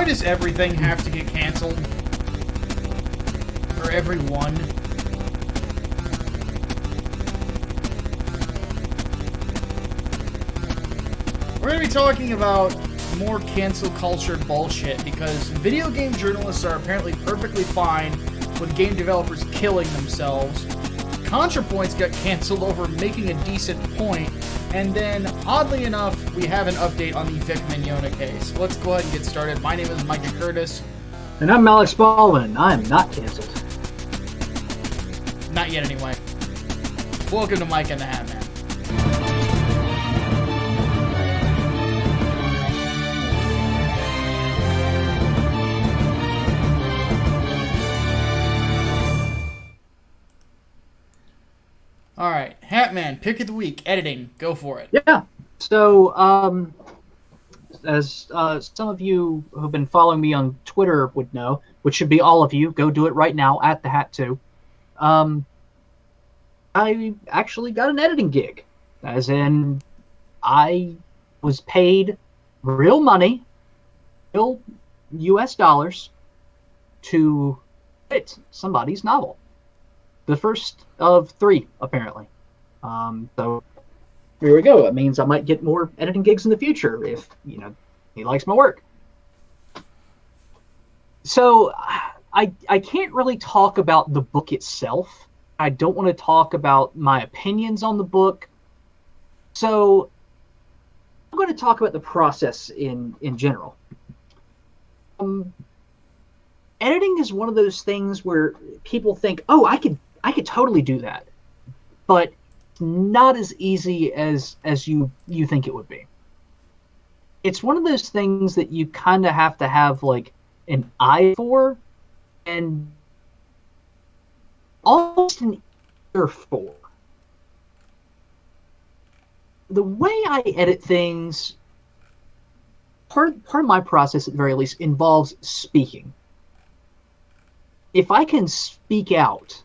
does everything have to get canceled? Or everyone? We're going to be talking about more cancel culture bullshit because video game journalists are apparently perfectly fine with game developers killing themselves. ContraPoints got canceled over making a decent point, and then, oddly enough, we have an update on the Vic Mignogna case. Let's go ahead and get started. My name is Micah Curtis. And I'm Alex Baldwin. I am not canceled. Not yet, anyway. Welcome to Micah and The Hatman. Alright, Hatman, pick of the week, editing, go for it. Yeah, so, as some of you who've been following me on Twitter would know, which should be all of you, go do it right now, at the Hat 2. I actually got an editing gig, as in, I was paid real money, real US dollars, to edit somebody's novel. The first of 3, apparently. So here we go. It means I might get more editing gigs in the future if, he likes my work. So I can't really talk about the book itself. I don't want to talk about my opinions on the book. So I'm going to talk about the process in general. Editing is one of those things where people think, oh, I could totally do that, but not as easy as you think it would be. It's one of those things that you kind of have to have like an eye for and almost an ear for. The way I edit things, part of my process at the very least involves speaking. If I can speak out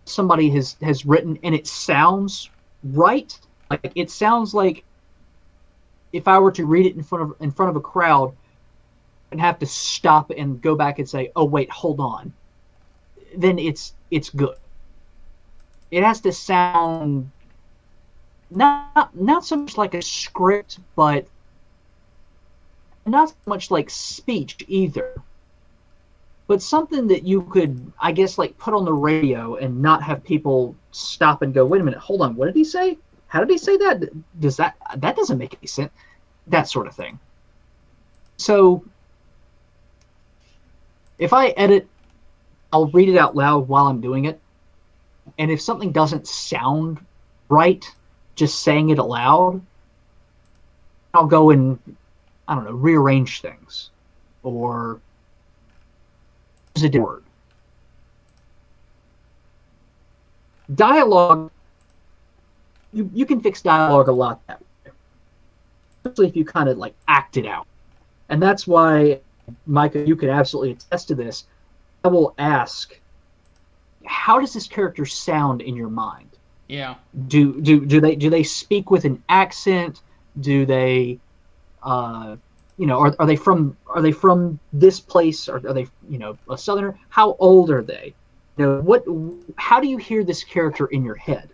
somebody has written and it sounds right, like it sounds like if I were to read it in front of a crowd and have to stop and go back and say, oh wait, hold on, then it's good. It has to sound not so much like a script, but not so much like speech either. But something that you could, I guess, like put on the radio and not have people stop and go, wait a minute, hold on, what did he say? How did he say that? That doesn't make any sense. That sort of thing. So if I edit, I'll read it out loud while I'm doing it. And if something doesn't sound right, just saying it aloud, I'll go and, I don't know, rearrange things. Or a different word. Dialogue, you can fix dialogue a lot that way, especially if you kind of like act it out. And that's why, Micah, you can absolutely attest to this. I will ask, how does this character sound in your mind? Yeah. Do they speak with an accent? Do they are they from this place? Are they, a Southerner? How old are they? How do you hear this character in your head?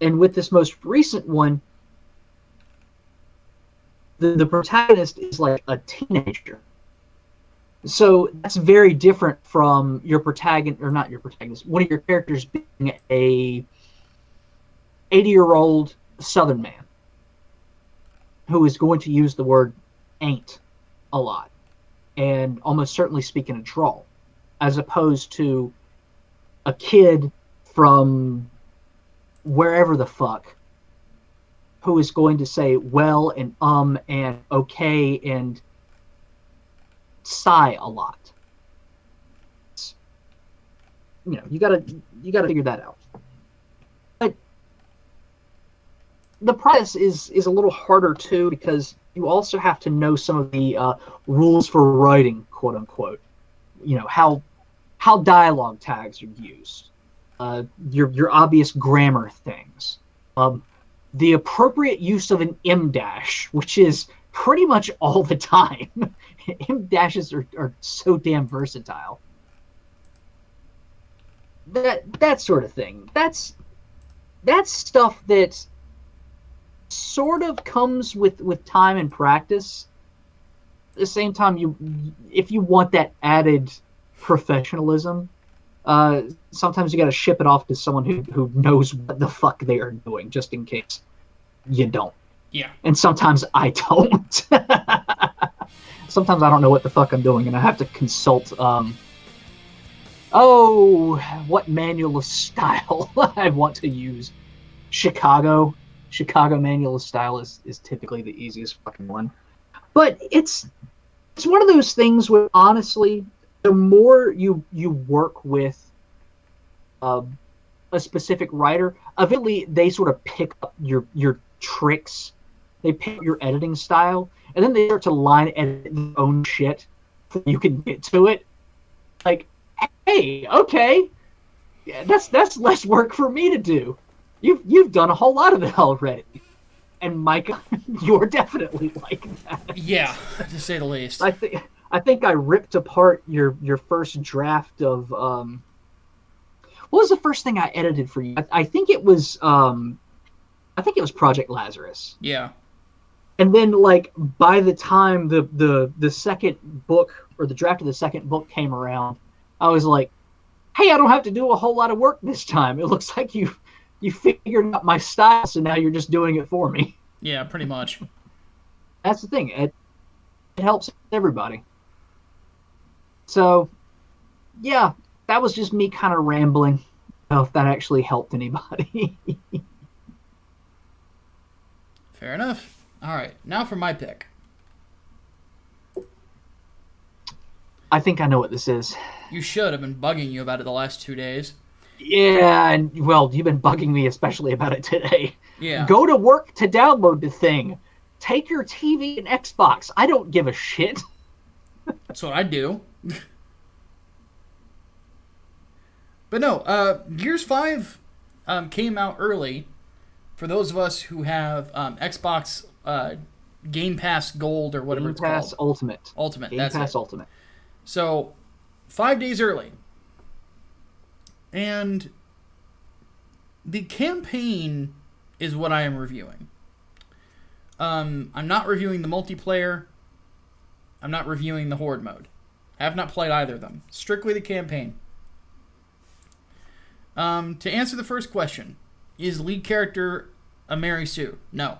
And with this most recent one, the protagonist is like a teenager. So that's very different from your protagonist, or not your protagonist, one of your characters being a 80-year-old Southern man who is going to use the word ain't a lot and almost certainly speak in a drawl, as opposed to a kid from wherever the fuck who is going to say well and okay and sigh a lot. You gotta figure that out. But the process is a little harder too, because you also have to know some of the rules for writing, quote unquote. How dialogue tags are used, your obvious grammar things, the appropriate use of an em dash, which is pretty much all the time. Imp dashes are so damn versatile. That sort of thing. That's stuff that sort of comes with time and practice. At the same time, if you want that added professionalism, sometimes you got to ship it off to someone who knows what the fuck they are doing, just in case you don't. Yeah. And sometimes I don't. Sometimes I don't know what the fuck I'm doing, and I have to consult. What manual of style I want to use? Chicago manual of style is typically the easiest fucking one. But it's one of those things where, honestly, the more you work with a specific writer, eventually they sort of pick up your tricks. They pick up your editing style, and then they start to line edit their own shit so you can get to it. Like, hey, okay, yeah, that's less work for me to do. You've done a whole lot of it already. And Micah, you're definitely like that. Yeah, to say the least. I think I ripped apart your first draft of what was the first thing I edited for you? I think it was Project Lazarus. Yeah. And then, like, by the time the second book, or the draft of the second book, came around, I was like, hey, I don't have to do a whole lot of work this time. It looks like you figured out my style, so now you're just doing it for me. Yeah, pretty much. That's the thing. It helps everybody. So, yeah, that was just me kind of rambling. I don't know if that actually helped anybody. Fair enough. All right, now for my pick. I think I know what this is. You should. I've been bugging you about it the last 2 days. Yeah, and, well, you've been bugging me especially about it today. Yeah. Go to work to download the thing. Take your TV and Xbox. I don't give a shit. That's what I do. But no, Gears 5 came out early for those of us who have Xbox Game Pass Gold or whatever it's called. Game Pass Ultimate. Ultimate, Game that's Pass it. Ultimate. So, 5 days early. And the campaign is what I am reviewing. I'm not reviewing the multiplayer. I'm not reviewing the Horde mode. I have not played either of them. Strictly the campaign. To answer the first question, is lead character a Mary Sue? No.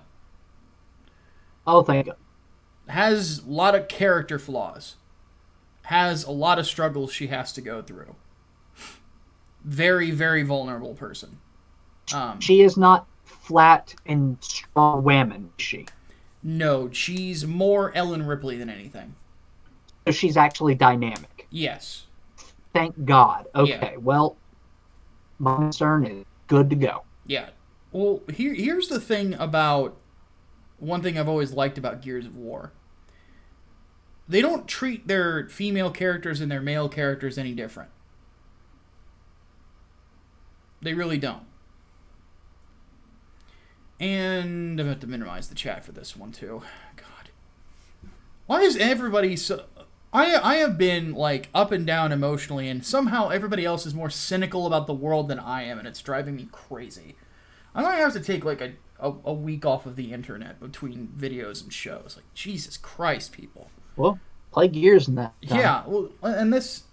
Oh, thank you. Has a lot of character flaws. Has a lot of struggles she has to go through. Very, very vulnerable person. She is not flat and strong woman, is she? No, she's more Ellen Ripley than anything. So she's actually dynamic. Yes. Thank God. Okay, Yeah. well, my concern is good to go. Yeah. Well, here's the thing about one thing I've always liked about Gears of War. They don't treat their female characters and their male characters any different. They really don't. And I'm going to have to minimize the chat for this one, too. God. Why is everybody so... I have been, like, up and down emotionally, and somehow everybody else is more cynical about the world than I am, and it's driving me crazy. I might have to take, like, a week off of the internet between videos and shows. Like, Jesus Christ, people. Well, play Gears in that time. Yeah, well, and this...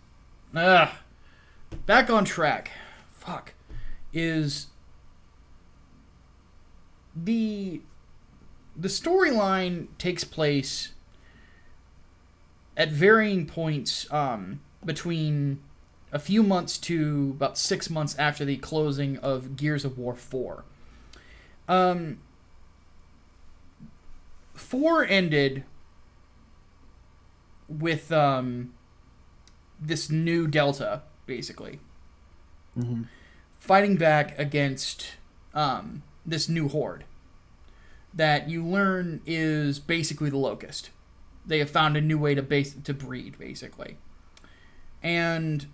back on track. Fuck. Is... The storyline takes place at varying points between a few months to about 6 months after the closing of Gears of War 4. 4 ended with this new Delta, basically. Mm-hmm. Fighting back against this new horde that you learn is basically the Locust. They have found a new way to breed, basically. And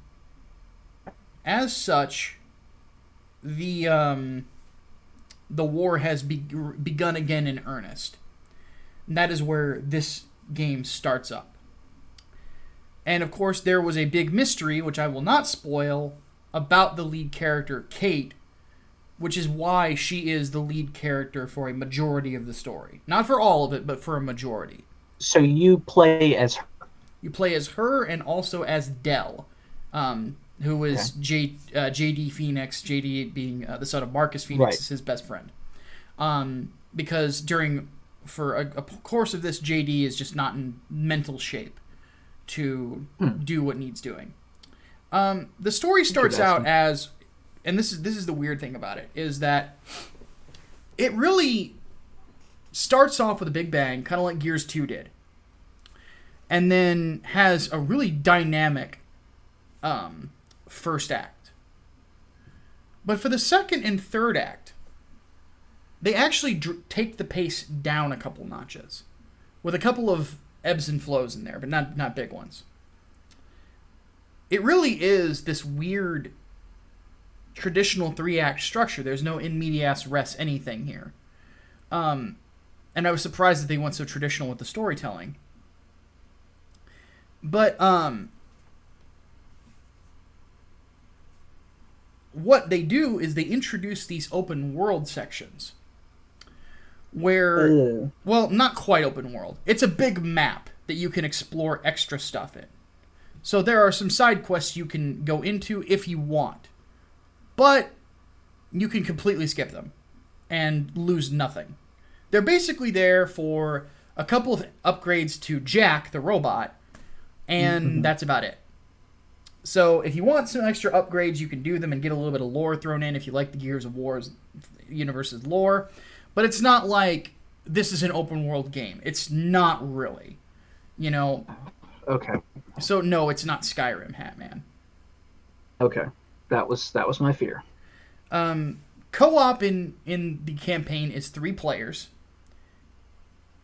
as such, the war has begun again in earnest. And that is where this game starts up. And of course, there was a big mystery, which I will not spoil, about the lead character, Kate, which is why she is the lead character for a majority of the story. Not for all of it, but for a majority. So you play as her. You play as her and also as Dell, who is J.D. Phoenix, J.D. being the son of Marcus Phoenix, is his best friend. Because for a course of this, J.D. is just not in mental shape to do what needs doing. The story starts out as, and this is the weird thing about it, is that it really starts off with a big bang, kind of like Gears 2 did. And then has a really dynamic first act. But for the second and third act, they actually take the pace down a couple notches. With a couple of ebbs and flows in there, but not big ones. It really is this weird traditional 3-act structure. There's no in medias res anything here. And I was surprised that they went so traditional with the storytelling. But what they do is they introduce these open world sections where, well, not quite open world. It's a big map that you can explore extra stuff in. So there are some side quests you can go into if you want, but you can completely skip them and lose nothing. They're basically there for a couple of upgrades to Jack, the robot, and that's about it. So if you want some extra upgrades, you can do them and get a little bit of lore thrown in if you like the Gears of War's universe's lore. But it's not like this is an open world game. It's not really. You know? Okay. So no, it's not Skyrim, Hatman. Okay. That was my fear. Co-op in the campaign is 3 players.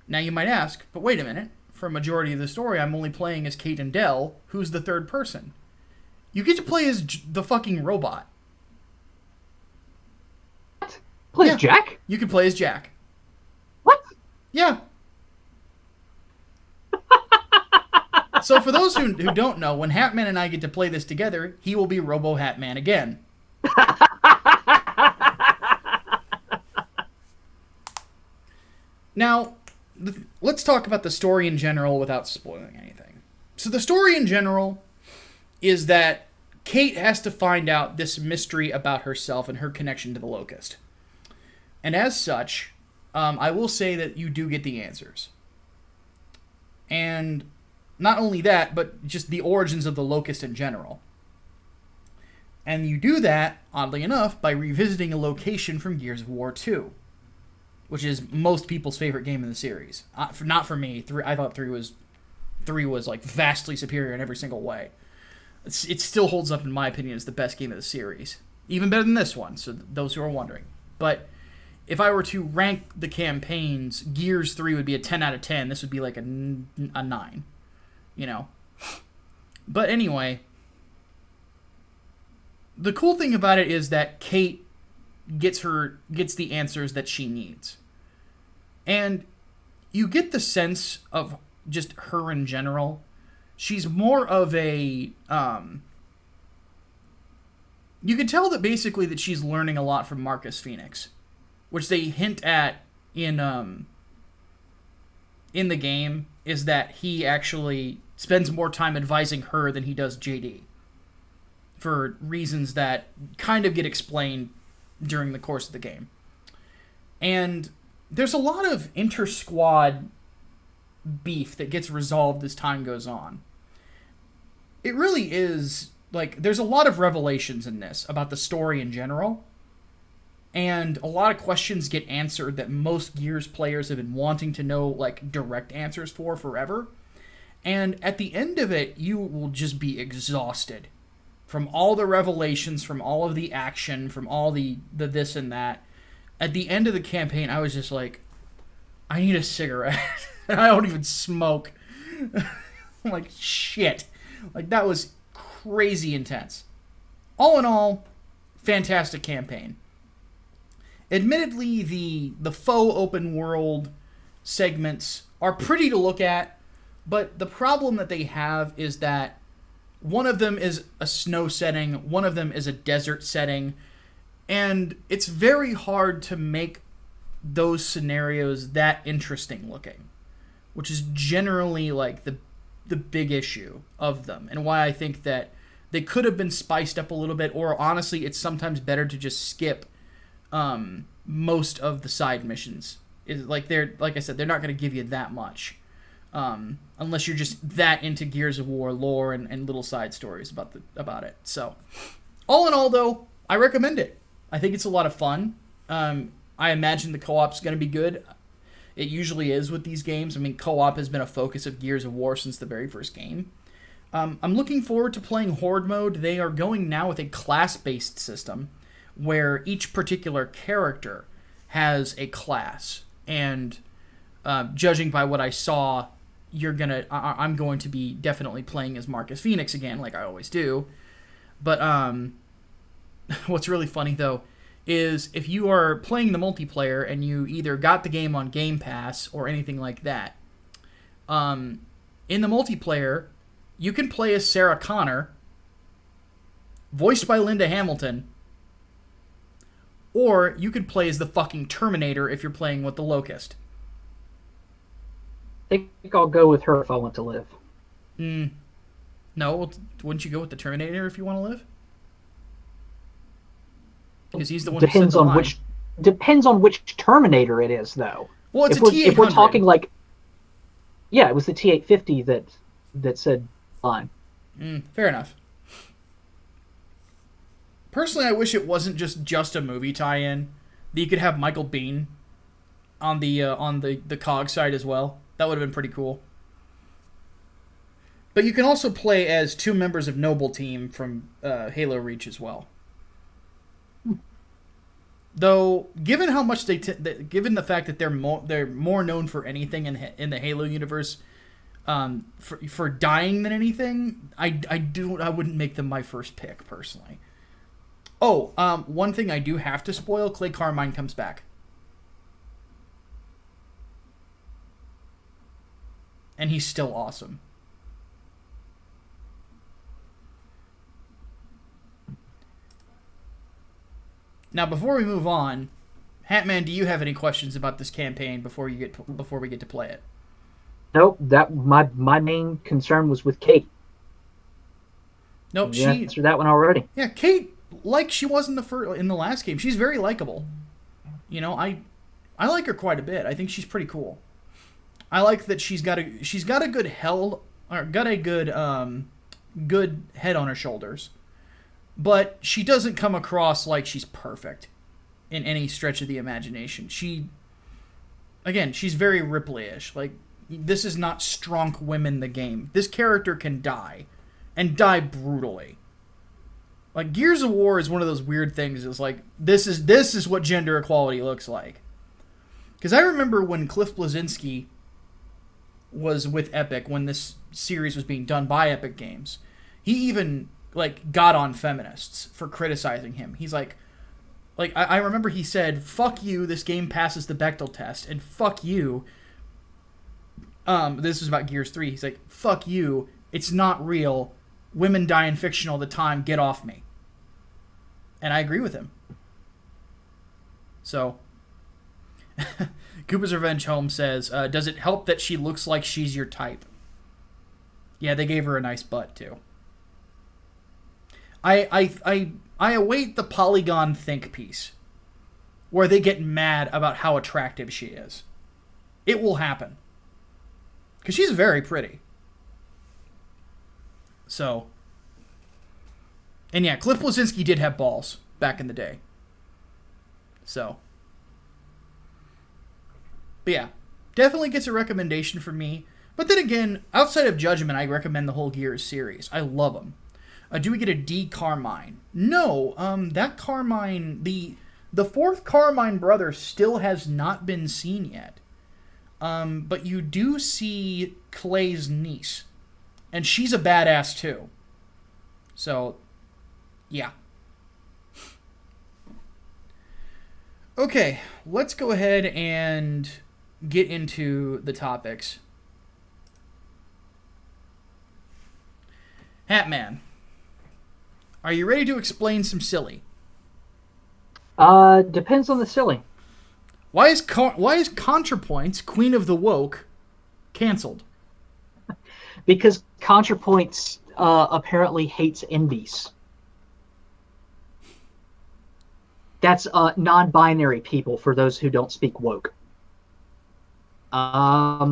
Now you might ask, but wait a minute. For a majority of the story, I'm only playing as Kate and Dell. Who's the third person? You get to play as the fucking robot. What? Play as Jack? You can play as Jack. What? Yeah. So for those who don't know, when Hatman and I get to play this together, he will be Robo Hatman again. Now, let's talk about the story in general without spoiling anything. So the story in general is that Kate has to find out this mystery about herself and her connection to the Locust. And as such, I will say that you do get the answers. And not only that, but just the origins of the Locust in general. And you do that, oddly enough, by revisiting a location from Gears of War 2. Which is most people's favorite game in the series. Not for me. I thought 3 was like vastly superior in every single way. It still holds up in my opinion as the best game of the series, even better than this one. So those who are wondering, but if I were to rank the campaigns, Gears 3 would be a 10 out of 10. This would be like a 9. You know. But anyway, the cool thing about it is that Kate gets the answers that she needs. And you get the sense of just her in general. She's more of a you can tell that basically that she's learning a lot from Marcus Phoenix, which they hint at in the game, is that he actually spends more time advising her than he does JD. For reasons that kind of get explained during the course of the game. And there's a lot of inter-squad beef that gets resolved as time goes on. It really is, like, there's a lot of revelations in this about the story in general, and a lot of questions get answered that most Gears players have been wanting to know, like, direct answers for forever. And at the end of it, you will just be exhausted from all the revelations, from all of the action, from all the this and that. At the end of the campaign, I was just like, I need a cigarette. And I don't even smoke. I'm like, shit. Like, that was crazy intense. All in all, fantastic campaign. Admittedly, the faux open world segments are pretty to look at, but the problem that they have is that one of them is a snow setting, one of them is a desert setting, and it's very hard to make those scenarios that interesting looking, which is generally like the big issue of them, and why I think that they could have been spiced up a little bit, or honestly, it's sometimes better to just skip most of the side missions. Like I said, they're not going to give you that much, unless you're just that into Gears of War lore and little side stories about it. So, all in all, though, I recommend it. I think it's a lot of fun. I imagine the co-op's going to be good. It usually is with these games. I mean, co-op has been a focus of Gears of War since the very first game. I'm looking forward to playing Horde mode. They are going now with a class-based system where each particular character has a class. And judging by what I saw, I'm going to be definitely playing as Marcus Phoenix again, like I always do. But what's really funny, though, is if you are playing the multiplayer and you either got the game on Game Pass or anything like that, in the multiplayer, you can play as Sarah Connor, voiced by Linda Hamilton, or you could play as the fucking Terminator if you're playing with the Locust. I think I'll go with her if I want to live. No, wouldn't you go with the Terminator if you want to live? Because he's the one Depends who on which Terminator it is, though. Well, it's if we're talking like, yeah, it was the T-850 that said line. Fair enough. Personally, I wish it wasn't just a movie tie-in. That you could have Michael Biehn on the COG side as well. That would have been pretty cool. But you can also play as two members of Noble Team from Halo Reach as well. Though, given how much given the fact that they're more known for anything in the Halo universe, for dying than anything, I wouldn't make them my first pick personally. Oh, one thing I do have to spoil: Clay Carmine comes back, and he's still awesome. Now, before we move on, Hatman, do you have any questions about this campaign before we get to play it? Nope. That my main concern was with Kate. Nope. You answered that one already. Yeah, Kate, like she was in the last game, she's very likable. You know, I like her quite a bit. I think she's pretty cool. I like that she's got a good good head on her shoulders. But she doesn't come across like she's perfect in any stretch of the imagination. She's very Ripley-ish. Like, this is not Strong Women the game. This character can die, and die brutally. Like, Gears of War is one of those weird things. It's like, this is what gender equality looks like. Because I remember when Cliff Bleszinski was with Epic, when this series was being done by Epic Games, he even got on feminists for criticizing him. He's like I remember he said, "Fuck you, this game passes the Bechdel test," and "Fuck you." This was about Gears 3. He's like, "Fuck you, it's not real. Women die in fiction all the time. Get off me." And I agree with him. So, Cooper's Revenge Home says, "Does it help that she looks like she's your type?" Yeah, they gave her a nice butt too. I await the Polygon think piece where they get mad about how attractive she is. It will happen. Because she's very pretty. So. And yeah, Cliff Bleszinski did have balls back in the day. So. But yeah, definitely gets a recommendation from me. But then again, outside of Judgment, I recommend the whole Gears series. I love them. Do we get a D Carmine? No, that Carmine, the fourth Carmine brother still has not been seen yet. But you do see Clay's niece, and she's a badass too. So, yeah. Okay, let's go ahead and get into the topics. Hatman, are you ready to explain some silly? Depends on the silly. Why is ContraPoints, Queen of the Woke, canceled? Because ContraPoints apparently hates indies. That's non-binary people, for those who don't speak woke. Yeah,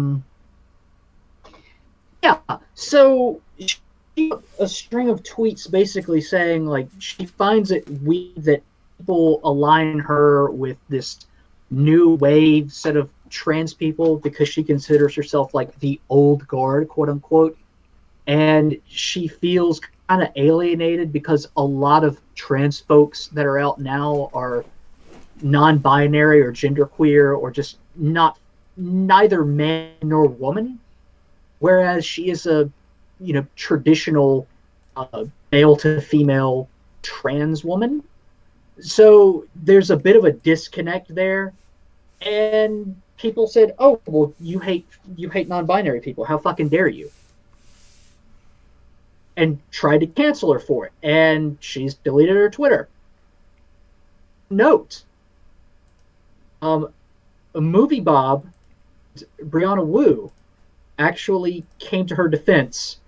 so she a string of tweets basically saying, like, she finds it weird that people align her with this new wave set of trans people because she considers herself like the old guard, quote unquote. And she feels kind of alienated because a lot of trans folks that are out now are non-binary or genderqueer or just neither man nor woman, whereas she is a traditional male to female trans woman. So there's a bit of a disconnect there, and people said, "Oh, well, you hate non-binary people. How fucking dare you?" And tried to cancel her for it, and she's deleted her Twitter. Note, a movie Bob, Brianna Wu, actually came to her defense,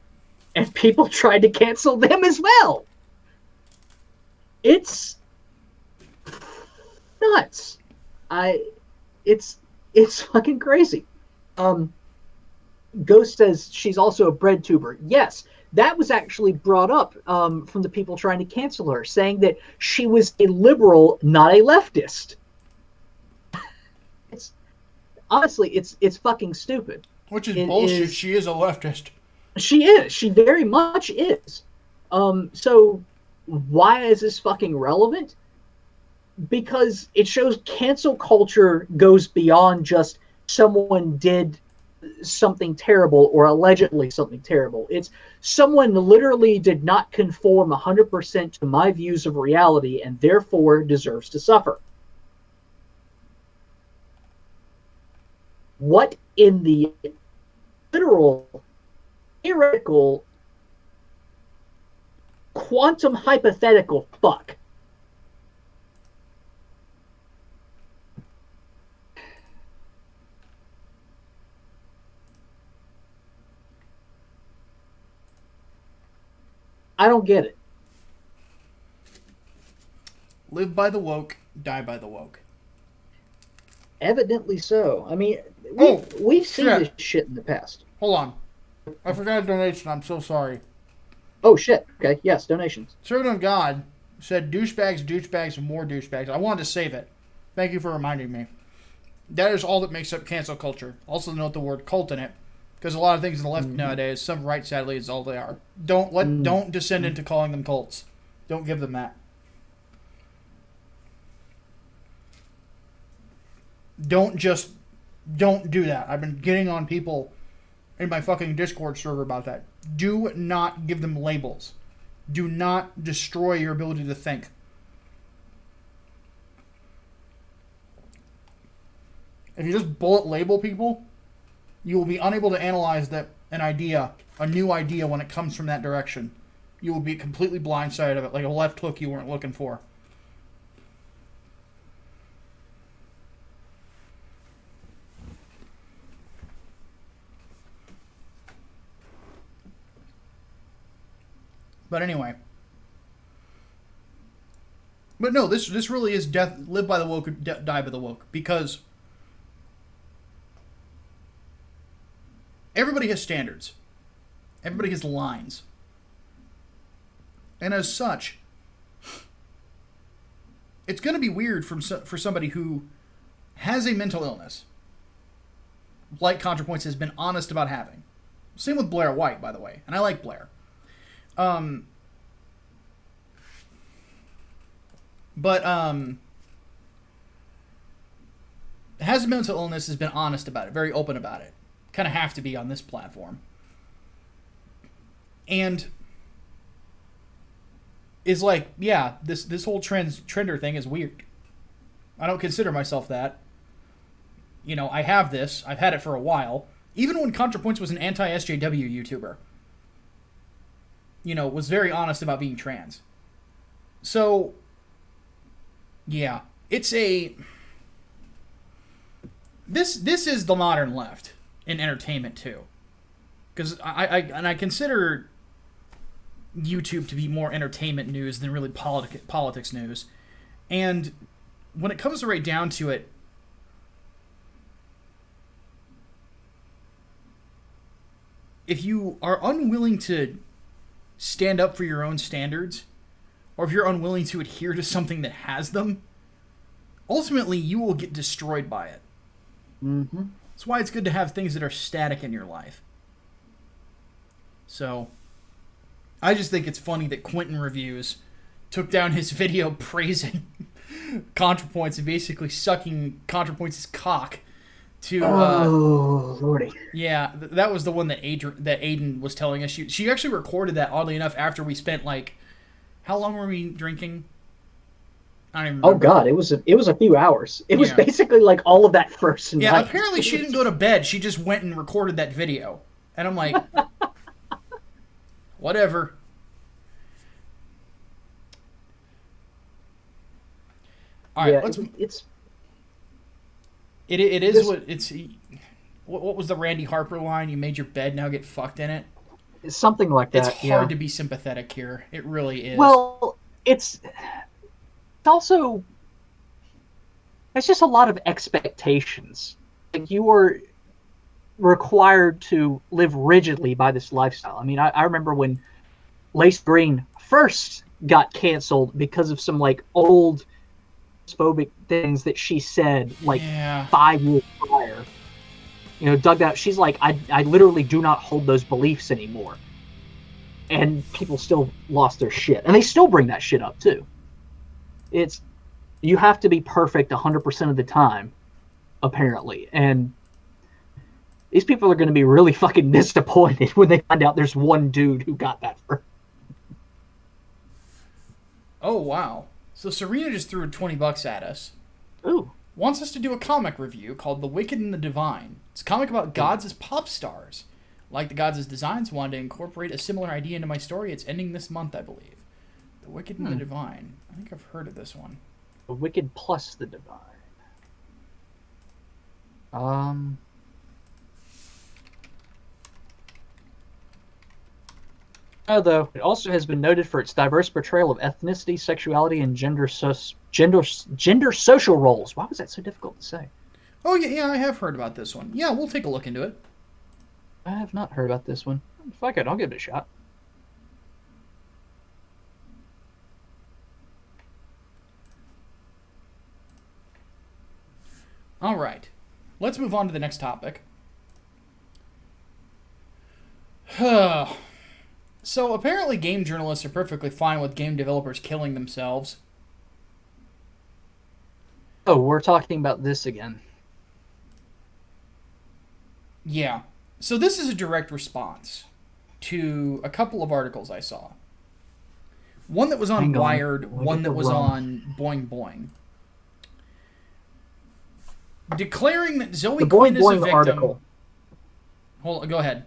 and people tried to cancel them as well. It's nuts. It's fucking crazy. Ghost says she's also a bread tuber. Yes, that was actually brought up from the people trying to cancel her, saying that she was a liberal, not a leftist. Honestly, it's fucking stupid. Which is bullshit. She is a leftist. She is. She very much is. So why is this fucking relevant? Because it shows cancel culture goes beyond just someone did something terrible or allegedly something terrible. It's someone literally did not conform 100% to my views of reality and therefore deserves to suffer. What in the literal, theoretical, quantum hypothetical fuck? I don't get it. Live by the woke, die by the woke. Evidently so. I mean, we've seen this shit in the past. Hold on. I forgot a donation. I'm so sorry. Oh, shit. Okay, yes, donations. Servant of God said douchebags, douchebags, and more douchebags. I wanted to save it. Thank you for reminding me. That is all that makes up cancel culture. Also note the word cult in it. Because a lot of things in the left nowadays, some right, sadly, is all they are. Don't descend into calling them cults. Don't give them that. Don't do that. I've been getting on people in my fucking Discord server about that. Do not give them labels. Do not destroy your ability to think. If you just bullet label people, you will be unable to analyze a new idea when it comes from that direction. You will be completely blindsided of it, like a left hook you weren't looking for. But anyway. But no, this really is death. Live by the woke, die by the woke. Because everybody has standards. Everybody has lines. And as such, it's going to be weird for somebody who has a mental illness, like ContraPoints has been honest about having. Same with Blair White, by the way. And I like Blair. Has a mental illness, has been honest about it, very open about it. Kind of have to be on this platform. And is like, yeah, this whole trender thing is weird. I don't consider myself that. You know, I have this. I've had it for a while. Even when ContraPoints was an anti-SJW YouTuber. You know, was very honest about being trans. So, yeah. It's a... This is the modern left in entertainment, too. Because I consider YouTube to be more entertainment news than really politics news. And when it comes right down to it, if you are unwilling to stand up for your own standards, or if you're unwilling to adhere to something that has them, ultimately you will get destroyed by it. Mm-hmm. That's why it's good to have things that are static in your life. So, I just think it's funny that Quentin Reviews took down his video praising ContraPoints and basically sucking ContraPoints' cock to... oh, lordy. Yeah, that was the one that Aiden was telling us. She actually recorded that, oddly enough, after we spent, like... How long were we drinking? I don't even remember. Oh, God, it was a few hours. It was basically like all of that first night. Yeah, apparently she didn't go to bed. She just went and recorded that video. And I'm like... Whatever. All right, yeah, it is what it's. What was the Randy Harper line? You made your bed, now get fucked in it. It's something like that. It's hard to be sympathetic here. It really is. Well, it's also it's just a lot of expectations. Like you were required to live rigidly by this lifestyle. I mean, I remember when Lace Green first got canceled because of some like old phobic things that she said like 5 years prior. You know, dug out. She's like, I literally do not hold those beliefs anymore. And people still lost their shit. And they still bring that shit up too. It's, you have to be perfect 100% of the time, apparently. And these people are going to be really fucking disappointed when they find out there's one dude who got that for. Oh, wow. So Serena just threw $20 at us. Ooh. Wants us to do a comic review called The Wicked and the Divine. It's a comic about gods as pop stars. Like the gods as designs, wanted to incorporate a similar idea into my story. It's ending this month, I believe. The Wicked and the Divine. I think I've heard of this one. The Wicked plus the Divine. Although it also has been noted for its diverse portrayal of ethnicity, sexuality, and gender social roles. Why was that so difficult to say? Oh, yeah, I have heard about this one. Yeah, we'll take a look into it. I have not heard about this one. Fuck it, I'll give it a shot. All right. Let's move on to the next topic. So, apparently game journalists are perfectly fine with game developers killing themselves. Oh, we're talking about this again. Yeah. So this is a direct response to a couple of articles I saw. One that was on Wired, one that was on Boing Boing. Declaring that Zoe Quinn is a victim... article. Hold on, go ahead.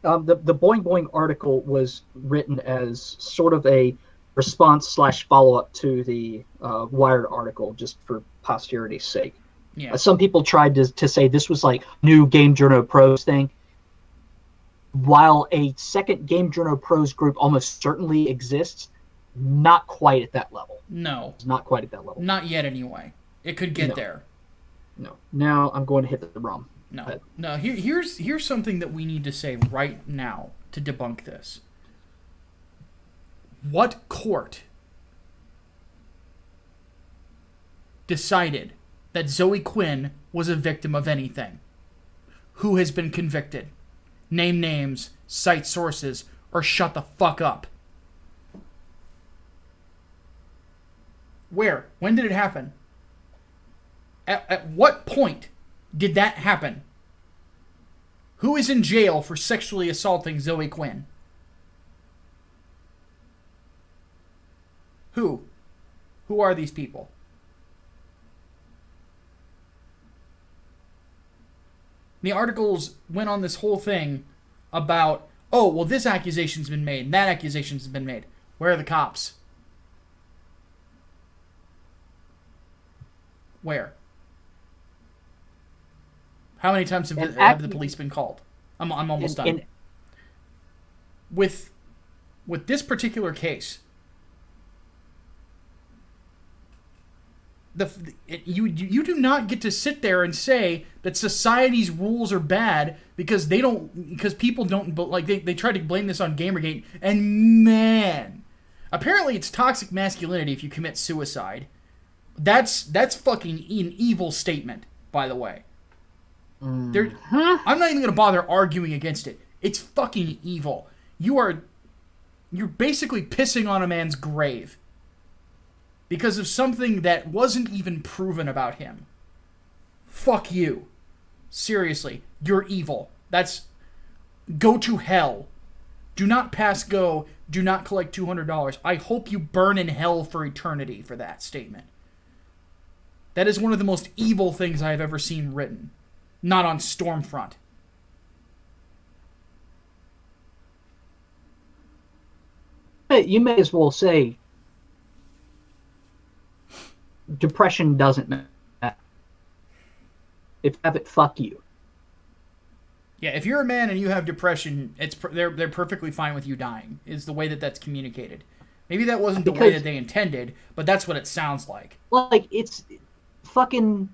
The Boing Boing article was written as sort of a response / follow-up to the Wired article, just for posterity's sake. Yeah. Some people tried to say this was like new Game Journo Pros thing. While a second Game Journo Pros group almost certainly exists, not quite at that level. No. It's not quite at that level. Not yet, anyway. It could get there. No. Now I'm going to hit the rum. No. No. Here's something that we need to say right now to debunk this. What court decided that Zoe Quinn was a victim of anything? Who has been convicted? Name names, cite sources, or shut the fuck up. Where? When did it happen? At what point did that happen? Who is in jail for sexually assaulting Zoe Quinn? Who? Who are these people? The articles went on this whole thing about, oh, well, this accusation's been made, and that accusation's been made. Where are the cops? Where? How many times have the police been called? I'm almost done. With this particular case, you do not get to sit there and say that society's rules are bad because people don't, like, they try to blame this on Gamergate, and man, apparently it's toxic masculinity if you commit suicide. That's fucking an evil statement, by the way. I'm not even gonna bother arguing against it. It's fucking evil. You're basically pissing on a man's grave because of something that wasn't even proven about him. Fuck you. Seriously, you're evil. Go to hell. Do not pass go. Do not collect $200. I hope you burn in hell for eternity for that statement. That is one of the most evil things I have ever seen written. Not on Stormfront. You may as well say depression doesn't matter. If you have it, fuck you. Yeah, if you're a man and you have depression, they're perfectly fine with you dying, is the way that's communicated. Maybe that wasn't the way that they intended, but that's what it sounds like. Like, it's fucking...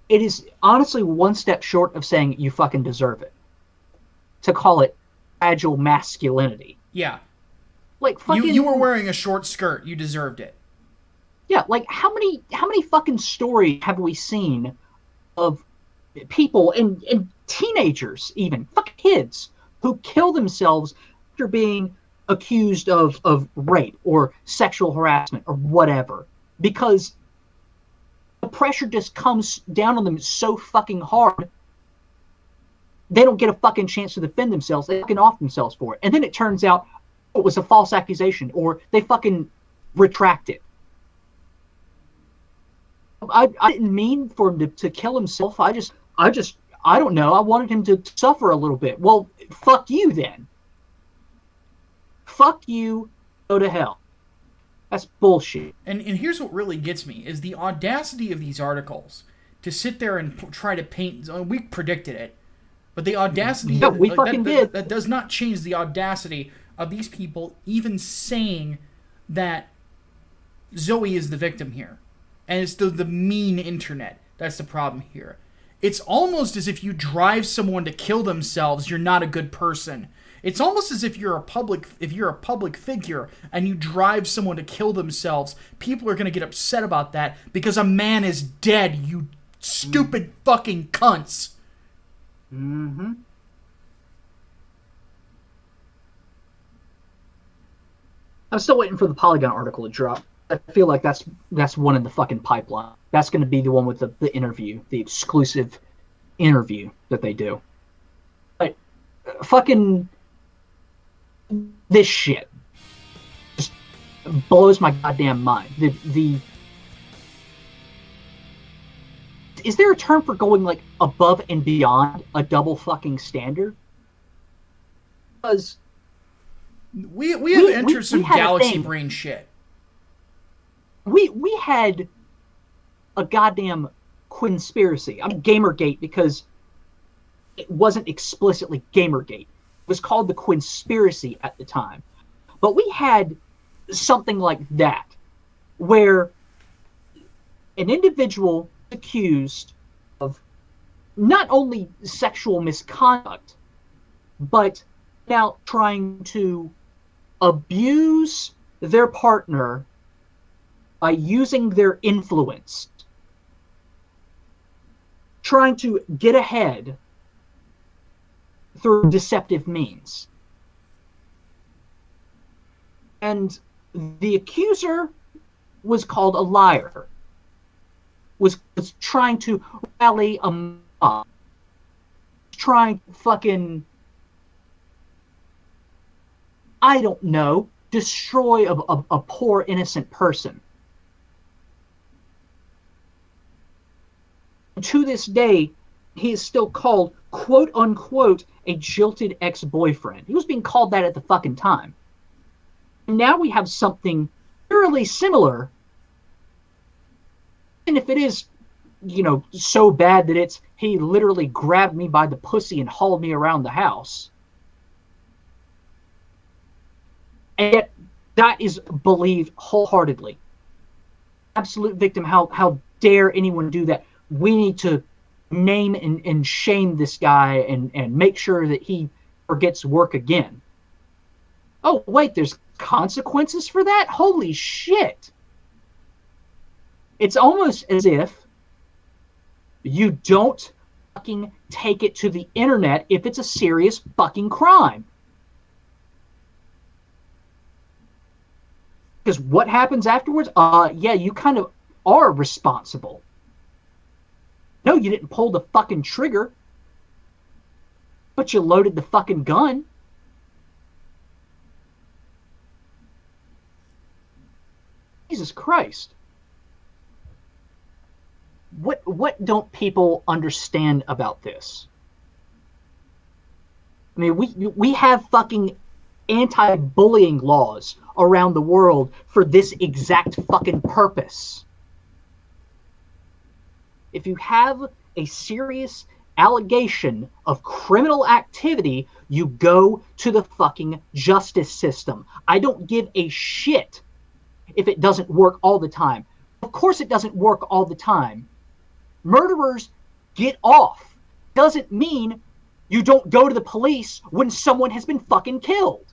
It is honestly one step short of saying you fucking deserve it. To call it fragile masculinity. Yeah. Like, fucking... You were wearing a short skirt. You deserved it. Yeah, like, how many fucking stories have we seen of people and teenagers, even fucking kids, who kill themselves after being accused of rape or sexual harassment or whatever, because the pressure just comes down on them so fucking hard they don't get a fucking chance to defend themselves. They fucking off themselves for it, and then it turns out it was a false accusation, or they fucking retract it. I didn't mean for him to kill himself. I don't know. I wanted him to suffer a little bit. Well, fuck you then. Fuck you. Go to hell. That's bullshit. And here's what really gets me, is the audacity of these articles to sit there and try to paint... We predicted it. But the audacity... Yeah, we fucking did. That does not change the audacity of these people even saying that Zoe is the victim here. And it's the mean internet. That's the problem here. It's almost as if you drive someone to kill themselves, you're not a good person. It's almost as if you're a public figure and you drive someone to kill themselves. People are going to get upset about that because a man is dead, you stupid fucking cunts. Mm-hmm. I'm still waiting for the Polygon article to drop. I feel like that's one in the fucking pipeline. That's going to be the one with the interview, the exclusive interview that they do. But fucking this shit just blows my goddamn mind. Is there a term for going like above and beyond a double fucking standard? Because we have entered some galaxy brain shit. We had a goddamn conspiracy. I'm Gamergate because it wasn't explicitly Gamergate. It was called the conspiracy at the time. But we had something like that, where an individual accused of not only sexual misconduct, but now trying to abuse their partner by using their influence, trying to get ahead through deceptive means. And the accuser was called a liar, was trying to rally a mob, trying to fucking, I don't know, destroy a poor innocent person. To this day, he is still called, quote unquote, a jilted ex-boyfriend. He was being called that at the fucking time. Now we have something eerily similar, and if it is, so bad that it's he literally grabbed me by the pussy and hauled me around the house, and yet that is believed wholeheartedly. Absolute victim. How dare anyone do that? We need to name and shame this guy and make sure that he forgets work again. Oh, wait, there's consequences for that? Holy shit. It's almost as if you don't fucking take it to the internet if it's a serious fucking crime. Because what happens afterwards? Yeah, you kind of are responsible. No, you didn't pull the fucking trigger, but you loaded the fucking gun. Jesus Christ. What don't people understand about this? I mean, we have fucking anti-bullying laws around the world for this exact fucking purpose. If you have a serious allegation of criminal activity, you go to the fucking justice system. I don't give a shit if it doesn't work all the time. Of course it doesn't work all the time. Murderers get off. Doesn't mean you don't go to the police when someone has been fucking killed.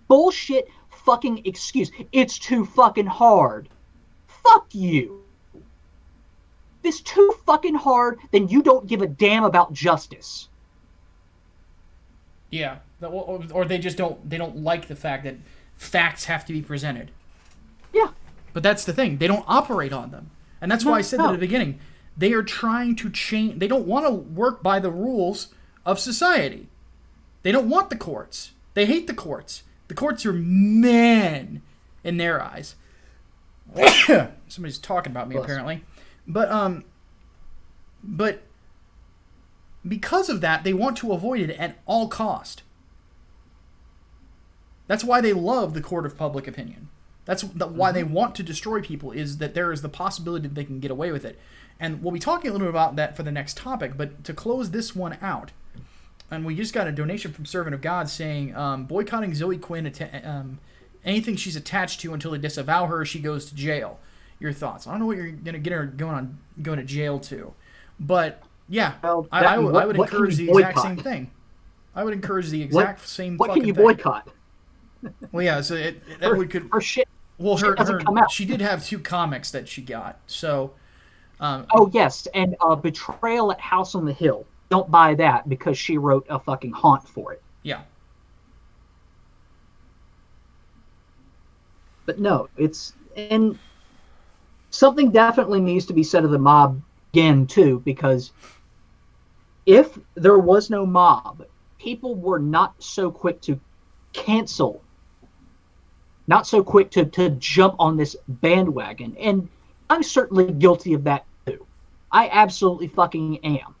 Bullshit fucking excuse. It's too fucking hard. Fuck you. If it's too fucking hard, then you don't give a damn about justice. Yeah, or they just don't like the fact that facts have to be presented. Yeah. But that's the thing. They don't operate on them. And that's why I said that at the beginning. They are trying to change. They don't want to work by the rules of society. They don't want the courts. They hate the courts. The courts are men in their eyes. Somebody's talking about me, apparently. But because of that, they want to avoid it at all cost. That's why they love the court of public opinion. That's why they want to destroy people, is that there is the possibility that they can get away with it. And we'll be talking a little bit about that for the next topic, but to close this one out, and we just got a donation from Servant of God saying, boycotting Zoe Quinn, anything she's attached to until they disavow her, she goes to jail. Your thoughts? I don't know what you're going to get her going to jail to. But, yeah, well, I would encourage the exact same thing. I would encourage the exact same fucking thing. What can you boycott? Well, yeah, so her shit. Well, shit doesn't come out. She did have 2 comics that she got. So, oh yes, and Betrayal at House on the Hill. Don't buy that because she wrote a fucking haunt for it. Yeah. But no, and something definitely needs to be said of the mob again too, because if there was no mob, people were not so quick to cancel, not so quick to jump on this bandwagon. And I'm certainly guilty of that too. I absolutely fucking am.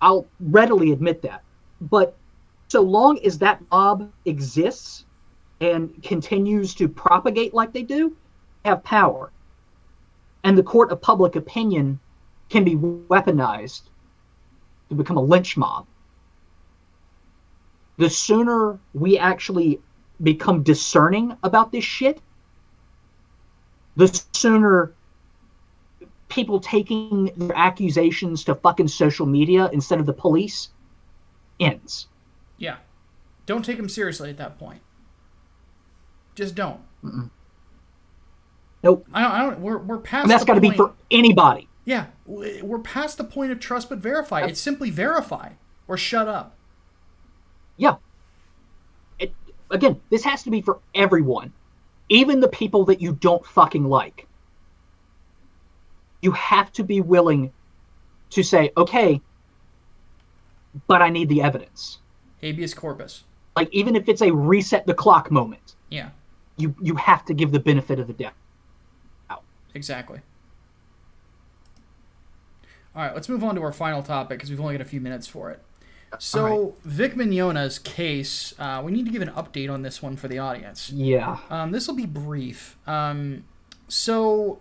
I'll readily admit that. But so long as that mob exists and continues to propagate like they do, they have power. And the court of public opinion can be weaponized to become a lynch mob. The sooner we actually become discerning about this shit, the sooner people taking their accusations to fucking social media instead of the police ends. Yeah. Don't take them seriously at that point. Just don't. Mm-mm. Nope. I don't. We're past. And that's got to be for anybody. Yeah, we're past the point of trust but verify. It's simply verify or shut up. Yeah. Again, this has to be for everyone, even the people that you don't fucking like. You have to be willing to say, okay, but I need the evidence. Habeas corpus. Like, even if it's a reset the clock moment. Yeah. You have to give the benefit of the doubt. Exactly. All right, let's move on to our final topic because we've only got a few minutes for it. So, right. Vic Mignogna's case, we need to give an update on this one for the audience. Yeah. This will be brief. So,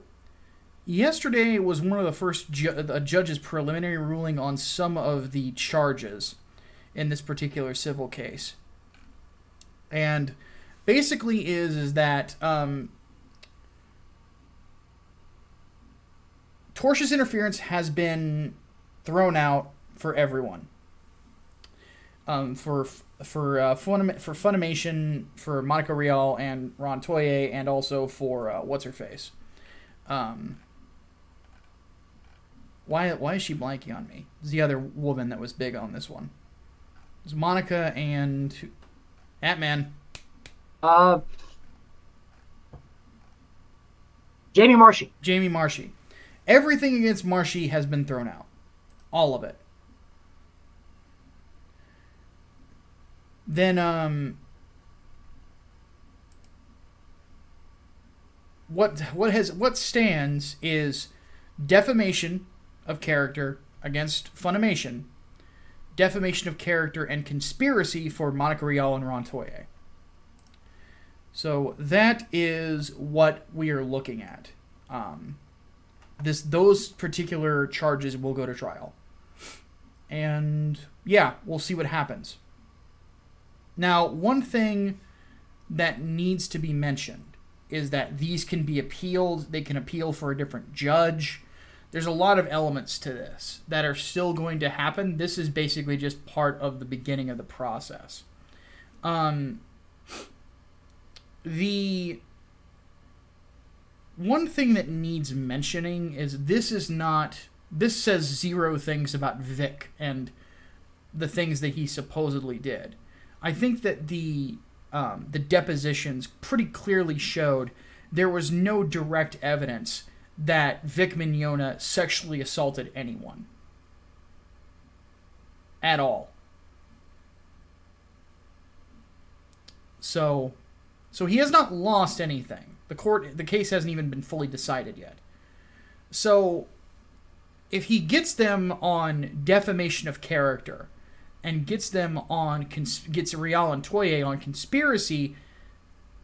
yesterday was one of the first judge's preliminary ruling on some of the charges in this particular civil case. And basically is that tortious interference has been thrown out for everyone. For Funimation, for Monica Rial and Ron Toye, and also for what's her face. Why is she blanking on me? It's the other woman that was big on this one. It's Monica and Hatman. Jamie Marchi. Jamie Marchi. Everything against Marchi has been thrown out. All of it. Then what stands is defamation of character against Funimation, defamation of character and conspiracy for Monica Rial and Ron Toye. So that is what we are looking at. Those particular charges will go to trial. And yeah, we'll see what happens. Now, one thing that needs to be mentioned is that these can be appealed. They can appeal for a different judge. There's a lot of elements to this that are still going to happen. This is basically just part of the beginning of the process. The one thing that needs mentioning is this says zero things about Vic and the things that he supposedly did. I think that the depositions pretty clearly showed there was no direct evidence that Vic Mignogna sexually assaulted anyone. At all. So he has not lost anything. The case hasn't even been fully decided yet. So if he gets them on defamation of character and gets Rial and Toye on conspiracy,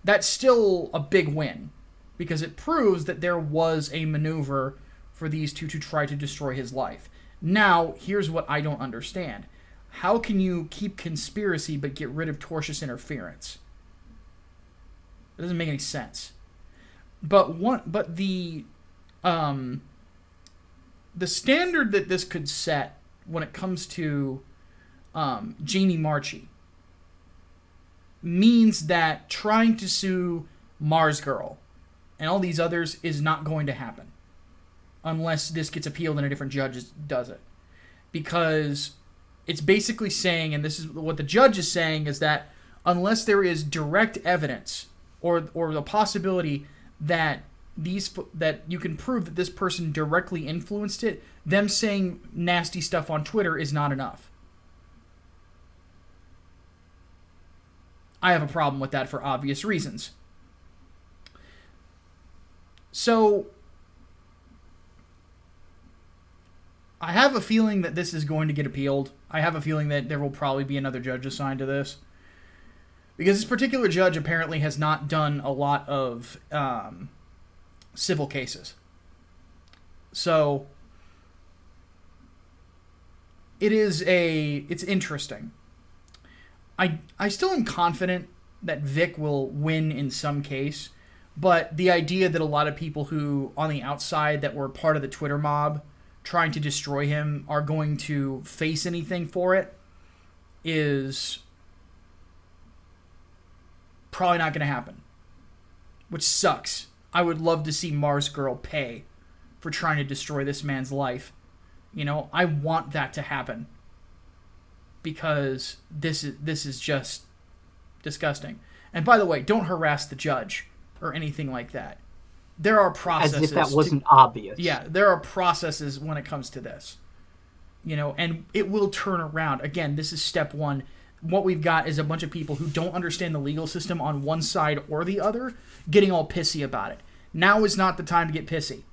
that's still a big win because it proves that there was a maneuver for these two to try to destroy his life. Now, here's what I don't understand. How can you keep conspiracy but get rid of tortious interference? It doesn't make any sense. But the standard that this could set when it comes to Jamie Marchi means that trying to sue Mars Girl and all these others is not going to happen unless this gets appealed and a different judge does it. Because it's basically saying, and this is what the judge is saying, is that unless there is direct evidence or the possibility that that you can prove that this person directly influenced it, them saying nasty stuff on Twitter is not enough. I have a problem with that for obvious reasons. So I have a feeling that this is going to get appealed. I have a feeling that there will probably be another judge assigned to this. Because this particular judge apparently has not done a lot of civil cases. So it's interesting. I still am confident that Vic will win in some case, but the idea that a lot of people who on the outside that were part of the Twitter mob trying to destroy him are going to face anything for it is probably not going to happen, which sucks. I would love to see Mars Girl pay for trying to destroy this man's life. You know, I want that to happen because this is just disgusting. And by the way, don't harass the judge or anything like that. There are processes. As if that wasn't obvious. Yeah, there are processes when it comes to this. You know, and it will turn around. Again, this is step one. What we've got is a bunch of people who don't understand the legal system on one side or the other getting all pissy about it. Now is not the time to get pissy.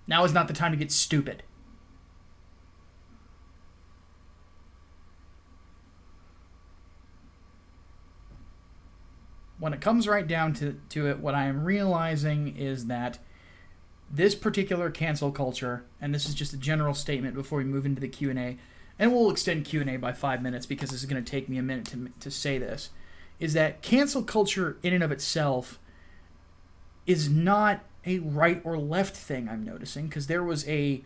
Now is not the time to get stupid. When it comes right down to it, what I am realizing is that this particular cancel culture, and this is just a general statement before we move into the Q&A, and we'll extend Q&A by 5 minutes because this is going to take me a minute to say this, is that cancel culture in and of itself is not a right or left thing, I'm noticing, because there was a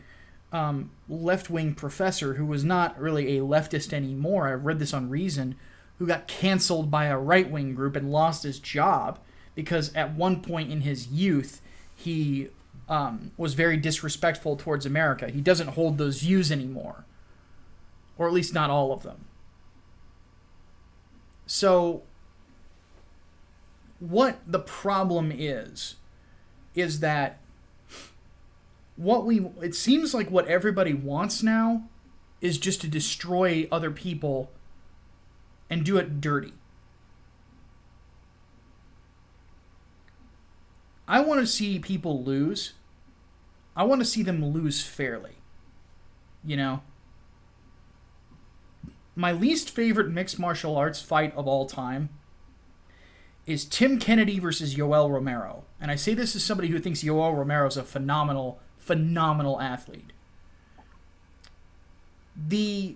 left-wing professor who was not really a leftist anymore. I read this on Reason, who got canceled by a right-wing group and lost his job because at one point in his youth, he was very disrespectful towards America. He doesn't hold those views anymore, or at least not all of them. So what the problem is that it seems like what everybody wants now is just to destroy other people and do it dirty. I want to see people lose. I want to see them lose fairly. You know? My least favorite mixed martial arts fight of all time is Tim Kennedy versus Yoel Romero. And I say this as somebody who thinks Yoel Romero is a phenomenal, phenomenal athlete. The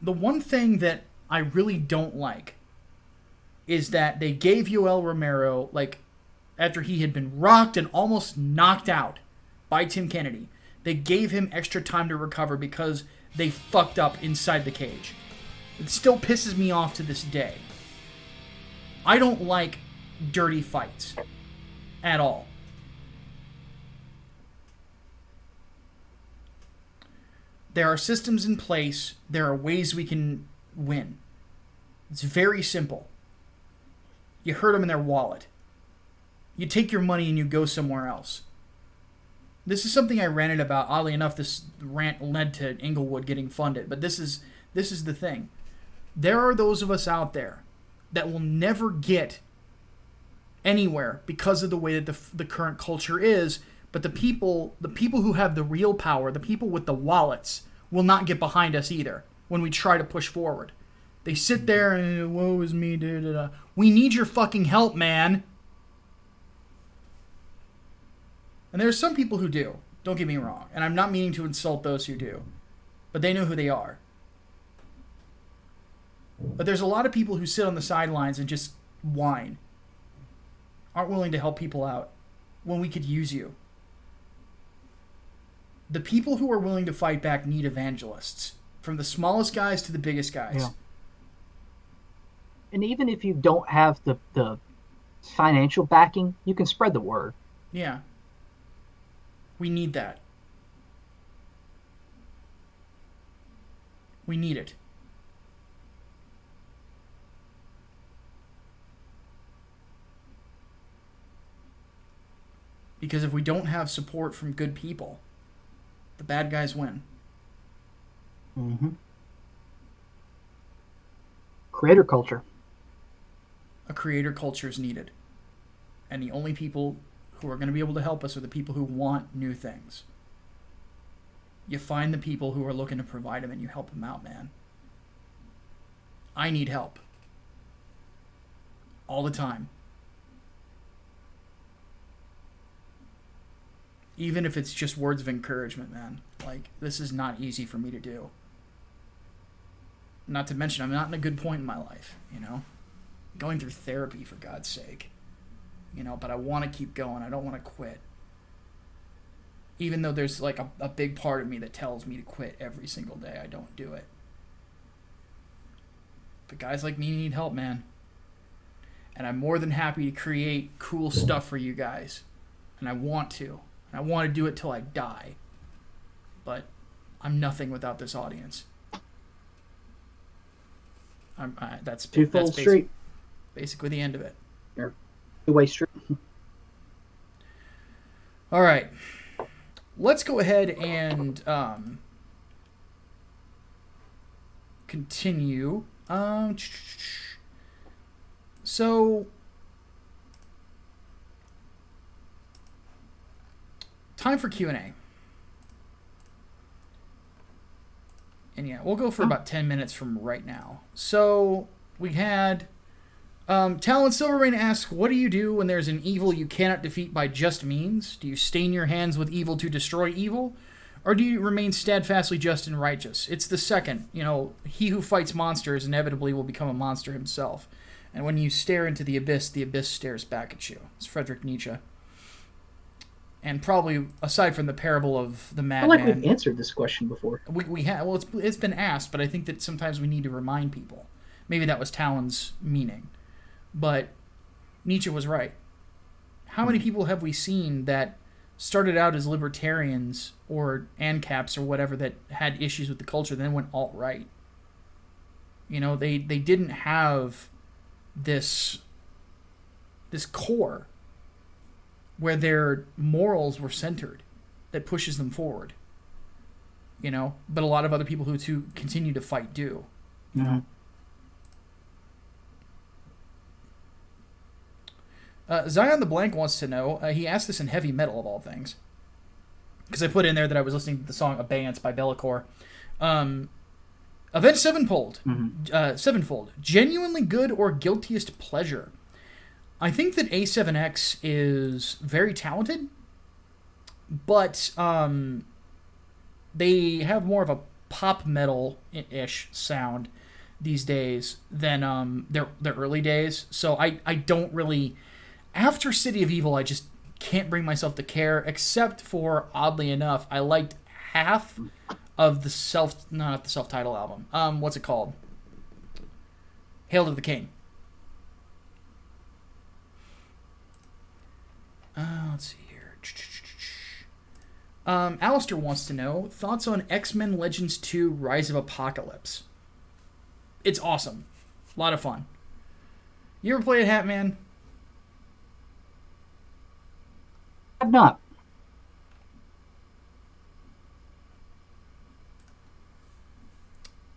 one thing that I really don't like is that they gave Yoel Romero, like, after he had been rocked and almost knocked out by Tim Kennedy, they gave him extra time to recover because they fucked up inside the cage. It still pisses me off to this day. I don't like dirty fights at all. There are systems in place. There are ways we can win. It's very simple. You hurt them in their wallet. You take your money and you go somewhere else. This is something I ranted about. Oddly enough, this rant led to Englewood getting funded. But this is the thing. There are those of us out there that will never get anywhere because of the way that the current culture is. But the people who have the real power, the people with the wallets, will not get behind us either when we try to push forward. They sit there and, woe is me, da da da. We need your fucking help, man. And there's some people who do. Don't get me wrong. And I'm not meaning to insult those who do. But they know who they are. But there's a lot of people who sit on the sidelines and just whine. Aren't willing to help people out when we could use you. The people who are willing to fight back need evangelists. From the smallest guys to the biggest guys. Yeah. And even if you don't have the financial backing, you can spread the word. Yeah. We need that. We need it. Because if we don't have support from good people, the bad guys win. Mm-hmm. Creator culture. A creator culture is needed. And the only people who are going to be able to help us are the people who want new things. You find the people who are looking to provide them and you help them out, man. I need help. All the time. Even if it's just words of encouragement, man. Like, this is not easy for me to do. Not to mention, I'm not in a good point in my life, you know? Going through therapy, for God's sake. You know, but I want to keep going. I don't want to quit. Even though there's, like, a big part of me that tells me to quit every single day, I don't do it. But guys like me need help, man. And I'm more than happy to create cool stuff for you guys. And I want to. And I want to do it till I die. But I'm nothing without this audience. That's basically the end of it. Two-way street. All right. Let's go ahead and continue. So, time for Q&A. And yeah, we'll go for about 10 minutes from right now. So, we had Talon Silverrain asks, what do you do when there's an evil you cannot defeat by just means? Do you stain your hands with evil to destroy evil? Or do you remain steadfastly just and righteous? It's the second. You know, he who fights monsters inevitably will become a monster himself. And when you stare into the abyss stares back at you. It's Friedrich Nietzsche. And probably, aside from the parable of the madman... I feel like we've answered this question before. We have. Well, it's been asked, but I think that sometimes we need to remind people. Maybe that was Talon's meaning. But Nietzsche was right. How many people have we seen that started out as libertarians or ANCAPs or whatever that had issues with the culture, then went alt-right? You know, they didn't have this core where their morals were centered that pushes them forward. You know, but a lot of other people who continue to fight do. You know? Zion the Blank wants to know, he asked this in heavy metal of all things, because I put in there that I was listening to the song Abeyance by Bellacore. Avenged Sevenfold. Sevenfold. Genuinely good or guiltiest pleasure? I think that A7X is very talented, but they have more of a pop metal-ish sound these days than their early days. So I don't really... After City of Evil, I just can't bring myself to care, except for, oddly enough, I liked half of the not the self-titled album. What's it called? Hail to the King. Let's see here. Alistair wants to know, thoughts on X-Men Legends 2 Rise of Apocalypse. It's awesome. A lot of fun. You ever played Hatman? I've not.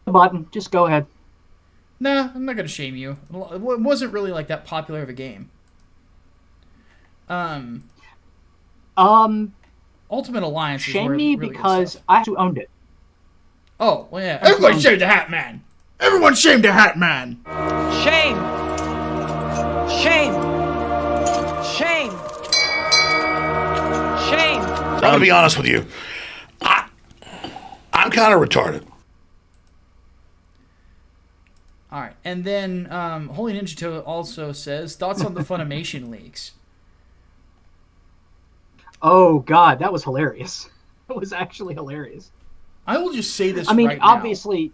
The button. Just go ahead. Nah, I'm not going to shame you. It wasn't really like that popular of a game. Ultimate Alliance is shame me really because I actually owned it. Oh, well, yeah. Everybody shamed the Hatman! Everyone shamed the Hatman! Shame! Shame! Shame! Shame! I'm going to be honest with you. I'm kind of retarded. Alright, and then Holy Ninja Toe also says, thoughts on the Funimation leaks? Oh, God, that was hilarious. That was actually hilarious. I will just say this obviously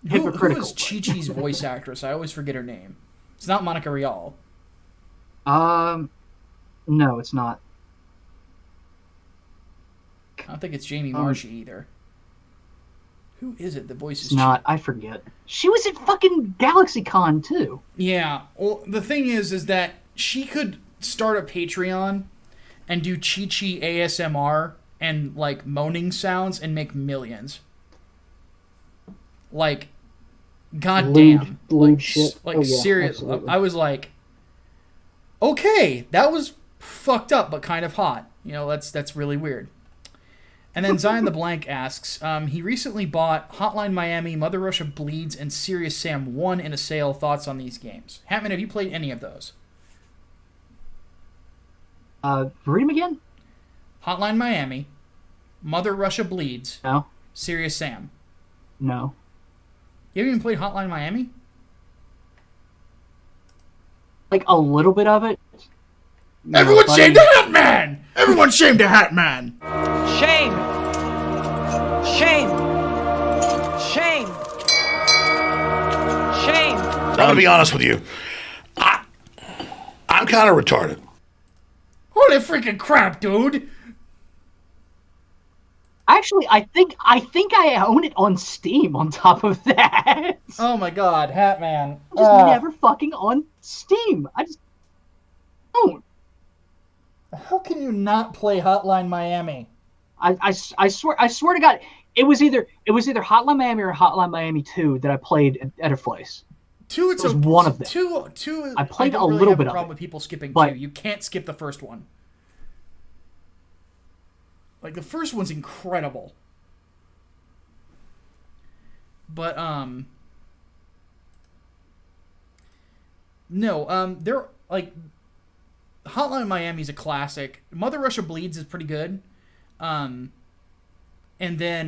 hypocritical. Who is Chi-Chi's voice actress? I always forget her name. It's not Monica Rial. No, it's not. I don't think it's Jamie Marchi either. Who is it? The voice is not. I forget. She was at fucking GalaxyCon too. Yeah. Well, the thing is that she could start a Patreon and do Chi-Chi ASMR and like moaning sounds and make millions. Like, goddamn, lewd shit. Like serious. I was like, okay, that was fucked up, but kind of hot. You know, that's really weird. And then Zion the Blank asks, he recently bought Hotline Miami, Mother Russia Bleeds, and Serious Sam 1 in a sale. Thoughts on these games? Hatman, have you played any of those? Read them again? Hotline Miami, Mother Russia Bleeds, No. Serious Sam. No. You haven't even played Hotline Miami? Like a little bit of it. No, Everyone shamed the Hatman! Everyone shamed the Hatman! Shame! Shame! Shame! Shame! I'm going to be honest with you. I'm kind of retarded. Holy freaking crap, dude! Actually, I think I own it on Steam on top of that. Oh my god, Hatman. I'm just never fucking on Steam. I just don't. How can you not play Hotline Miami? I swear to God, it was either Hotline Miami or Hotline Miami 2 that I played at a place. Two, it's It was one of them. Two. I played don't a really little have bit a of problem it, with people skipping but- 2. You can't skip the first one. Like, the first one's incredible. But, no, they're, like, Hotline Miami's a classic. Mother Russia Bleeds is pretty good. And then,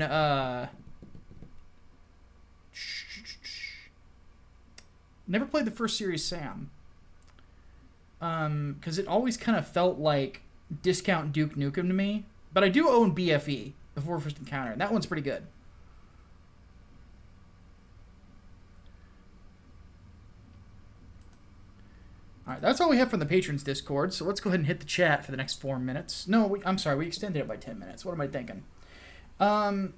never played the first series Sam. Because it always kind of felt like Discount Duke Nukem to me. But I do own BFE, Before First Encounter, and that one's pretty good. Alright, that's all we have from the Patrons Discord, so let's go ahead and hit the chat for the next 4 minutes. No, I'm sorry, we extended it by 10 minutes. What am I thinking? Yeah.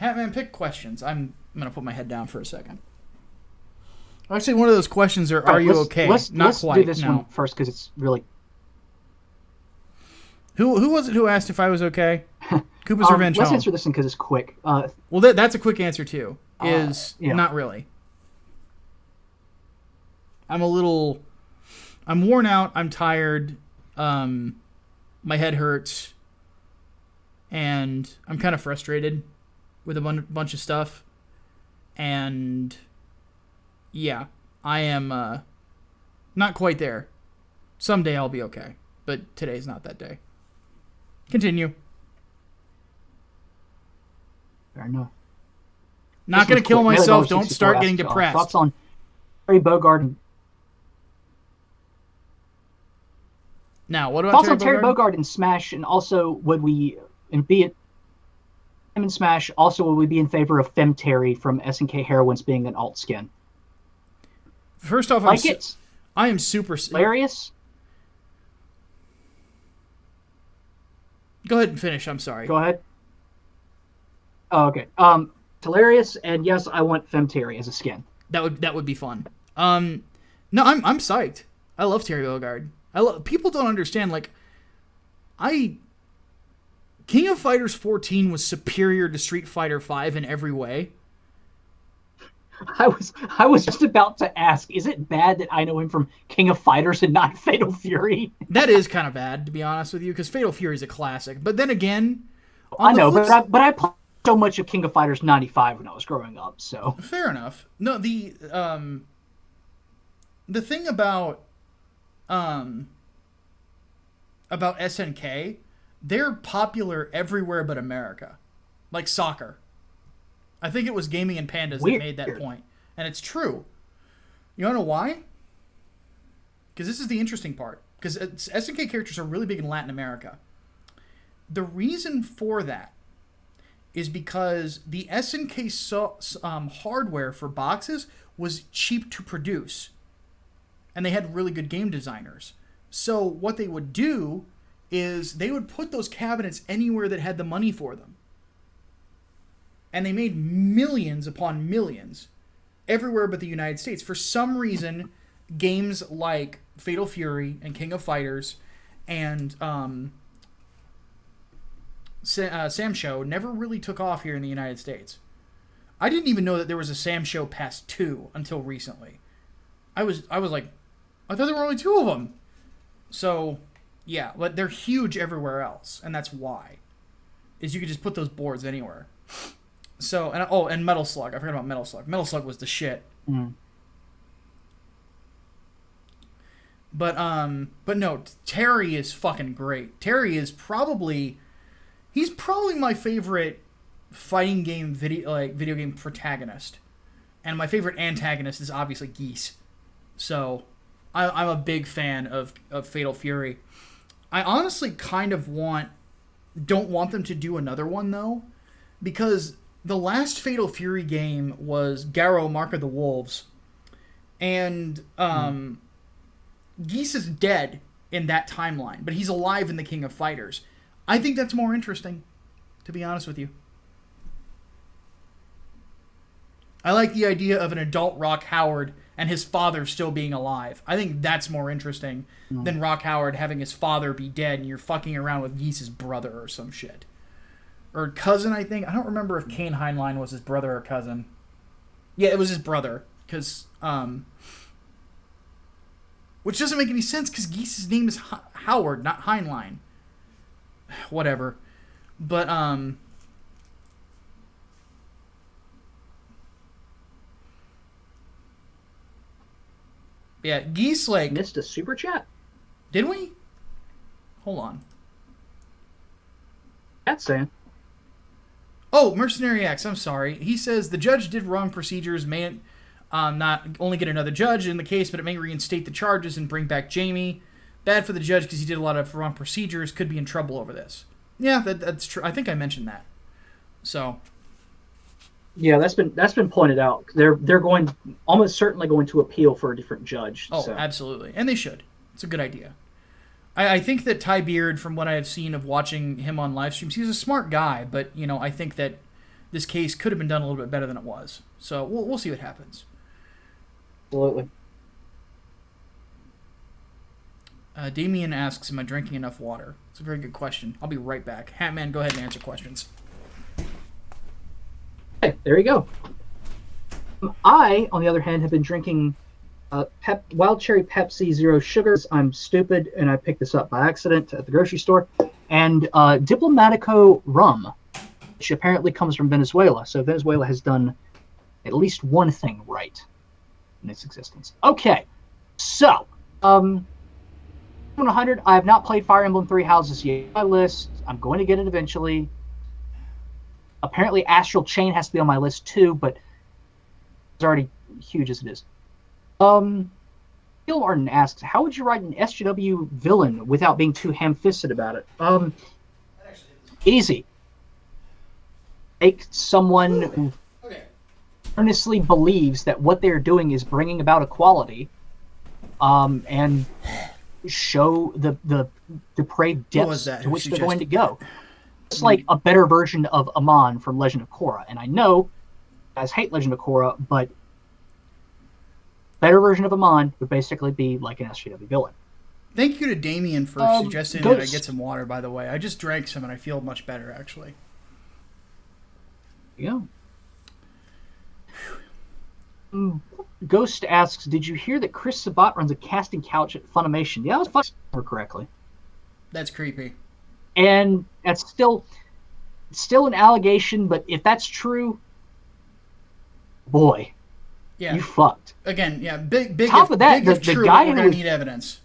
Hatman, pick questions. I'm going to put my head down for a second. Actually, one of those questions are you okay? Let's quite. do this no. one first because it's really... Who was it who asked if I was okay? Koopa's Revenge Let's Home. answer this one because it's quick. Well, that's a quick answer, too. Yeah. Not really. I'm worn out. I'm tired. My head hurts. And I'm kind of frustrated with a bunch of stuff. And yeah, I am not quite there. Someday I'll be okay. But today's not that day. Continue. Fair enough. Not going to kill myself. Don't start getting depressed. Thoughts on Terry Bogard and... Now, what about Thoughts on Terry Bogard in Smash, and also would we, and be it him in Smash, also would we be in favor of Fem Terry from SNK Heroines being an alt skin? First off, I am super hilarious. Go ahead and finish. I'm sorry. Go ahead. Oh, okay. Hilarious, and yes, I want Fem Terry as a skin. That would be fun. No, I'm psyched. I love Terry Bogard. People don't understand. Like, King of Fighters 14 was superior to Street Fighter 5 in every way. I was just about to ask, is it bad that I know him from King of Fighters and not Fatal Fury? That is kind of bad, to be honest with you, because Fatal Fury is a classic. But then again, I know, but I played so much of King of Fighters 95 when I was growing up. So fair enough. No, the thing about SNK, they're popular everywhere but America, like soccer. I think it was Gaming and Pandas that made that point. And it's true. You want to know why? Because this is the interesting part. Because SNK characters are really big in Latin America. The reason for that is because the SNK hardware for boxes was cheap to produce. And they had really good game designers. So what they would do is they would put those cabinets anywhere that had the money for them. And they made millions upon millions everywhere but the United States. For some reason, games like Fatal Fury and King of Fighters and Sam Show never really took off here in the United States. I didn't even know that there was a Sam Show Past 2 until recently. I was like, I thought there were only 2 of them. So, yeah, but they're huge everywhere else, and that's why. Is you could just put those boards anywhere. So, and Metal Slug. I forgot about Metal Slug. Metal Slug was the shit. Mm. But no, Terry is fucking great. Terry is he's probably my favorite fighting game video game protagonist. And my favorite antagonist is obviously Geese. So, I'm a big fan of Fatal Fury. I honestly kind of don't want them to do another one, though, because the last Fatal Fury game was Garrow, Mark of the Wolves, and Geese is dead in that timeline, but he's alive in the King of Fighters. I think that's more interesting, to be honest with you. I like the idea of an adult Rock Howard and his father still being alive. I think that's more interesting than Rock Howard having his father be dead and you're fucking around with Geese's brother or some shit. Or cousin, I think. I don't remember if Kane Heinlein was his brother or cousin. Yeah, it was his brother. Because, which doesn't make any sense because Geese's name is Howard, not Heinlein. Whatever. But, yeah, Geese, like... Missed a super chat? Did we? Hold on. That's saying. Oh, Mercenary X, I'm sorry. He says the judge did wrong procedures, may not only get another judge in the case, but it may reinstate the charges and bring back Jamie. Bad for the judge because he did a lot of wrong procedures, could be in trouble over this. Yeah, that's true. I think I mentioned that. So... Yeah, that's been pointed out. They're going almost certainly going to appeal for a different judge. Oh, so. Absolutely. And they should. It's a good idea. I think that Ty Beard, from what I have seen of watching him on live streams, he's a smart guy, but, you know, I think that this case could have been done a little bit better than it was. So we'll see what happens. Absolutely. Damien asks, am I drinking enough water? It's a very good question. I'll be right back. Hatman, go ahead and answer questions. Okay, there you go. I, on the other hand, have been drinking Wild Cherry Pepsi Zero Sugars. I'm stupid, and I picked this up by accident at the grocery store. And Diplomatico Rum, which apparently comes from Venezuela. So Venezuela has done at least one thing right in its existence. Okay, so 100. I have not played Fire Emblem Three Houses yet. My list. I'm going to get it eventually. Apparently, Astral Chain has to be on my list too, but it's already huge as it is. Phil Martin asks, how would you write an SJW villain without being too ham-fisted about it? Easy. Take someone who earnestly believes that what they're doing is bringing about equality, and show the depraved depths to which they're going to go. It's like a better version of Amon from Legend of Korra. And I know you guys hate Legend of Korra, but better version of Amon would basically be like an SJW villain. Thank you to Damien for suggesting that I get some water, by the way. I just drank some and I feel much better, actually. Yeah. Ghost asks, did you hear that Chris Sabat runs a casting couch at Funimation? Yeah, I was fucking correctly. That's creepy. And that's still an allegation, but if that's true, boy, yeah, you fucked. Again, yeah, big. Top of that, big the true, guy we're who gonna need evidence.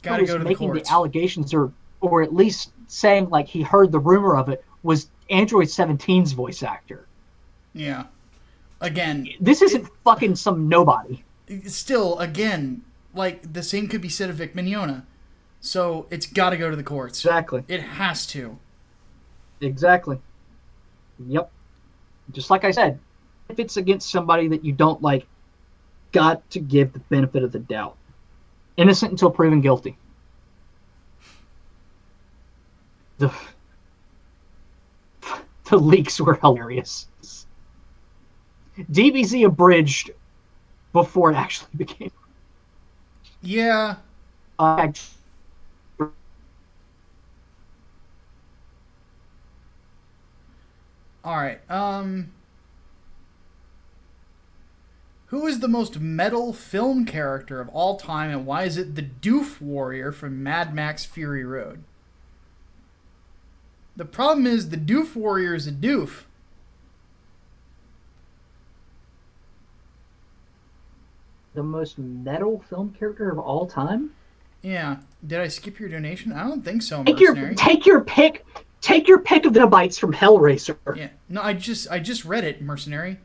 Got to go to the making courts. the allegations, or at least saying like he heard the rumor of it, was Android 17's voice actor. Yeah. Again, this isn't fucking some nobody. Still, again, like the same could be said of Vic Mignogna. So it's got to go to the courts. Exactly. It has to. Exactly. Yep. Just like I said, if it's against somebody that you don't like, got to give the benefit of the doubt. Innocent until proven guilty. The leaks were hilarious. DBZ abridged before it actually became. Yeah. All right. Who is the most metal film character of all time, and why is it the Doof Warrior from Mad Max Fury Road? The problem is the Doof Warrior is a doof. The most metal film character of all time? Yeah. Did I skip your donation? I don't think so, Take your pick. Take your pick of the bites from Hellraiser. Yeah. No, I just read it, Mercenary.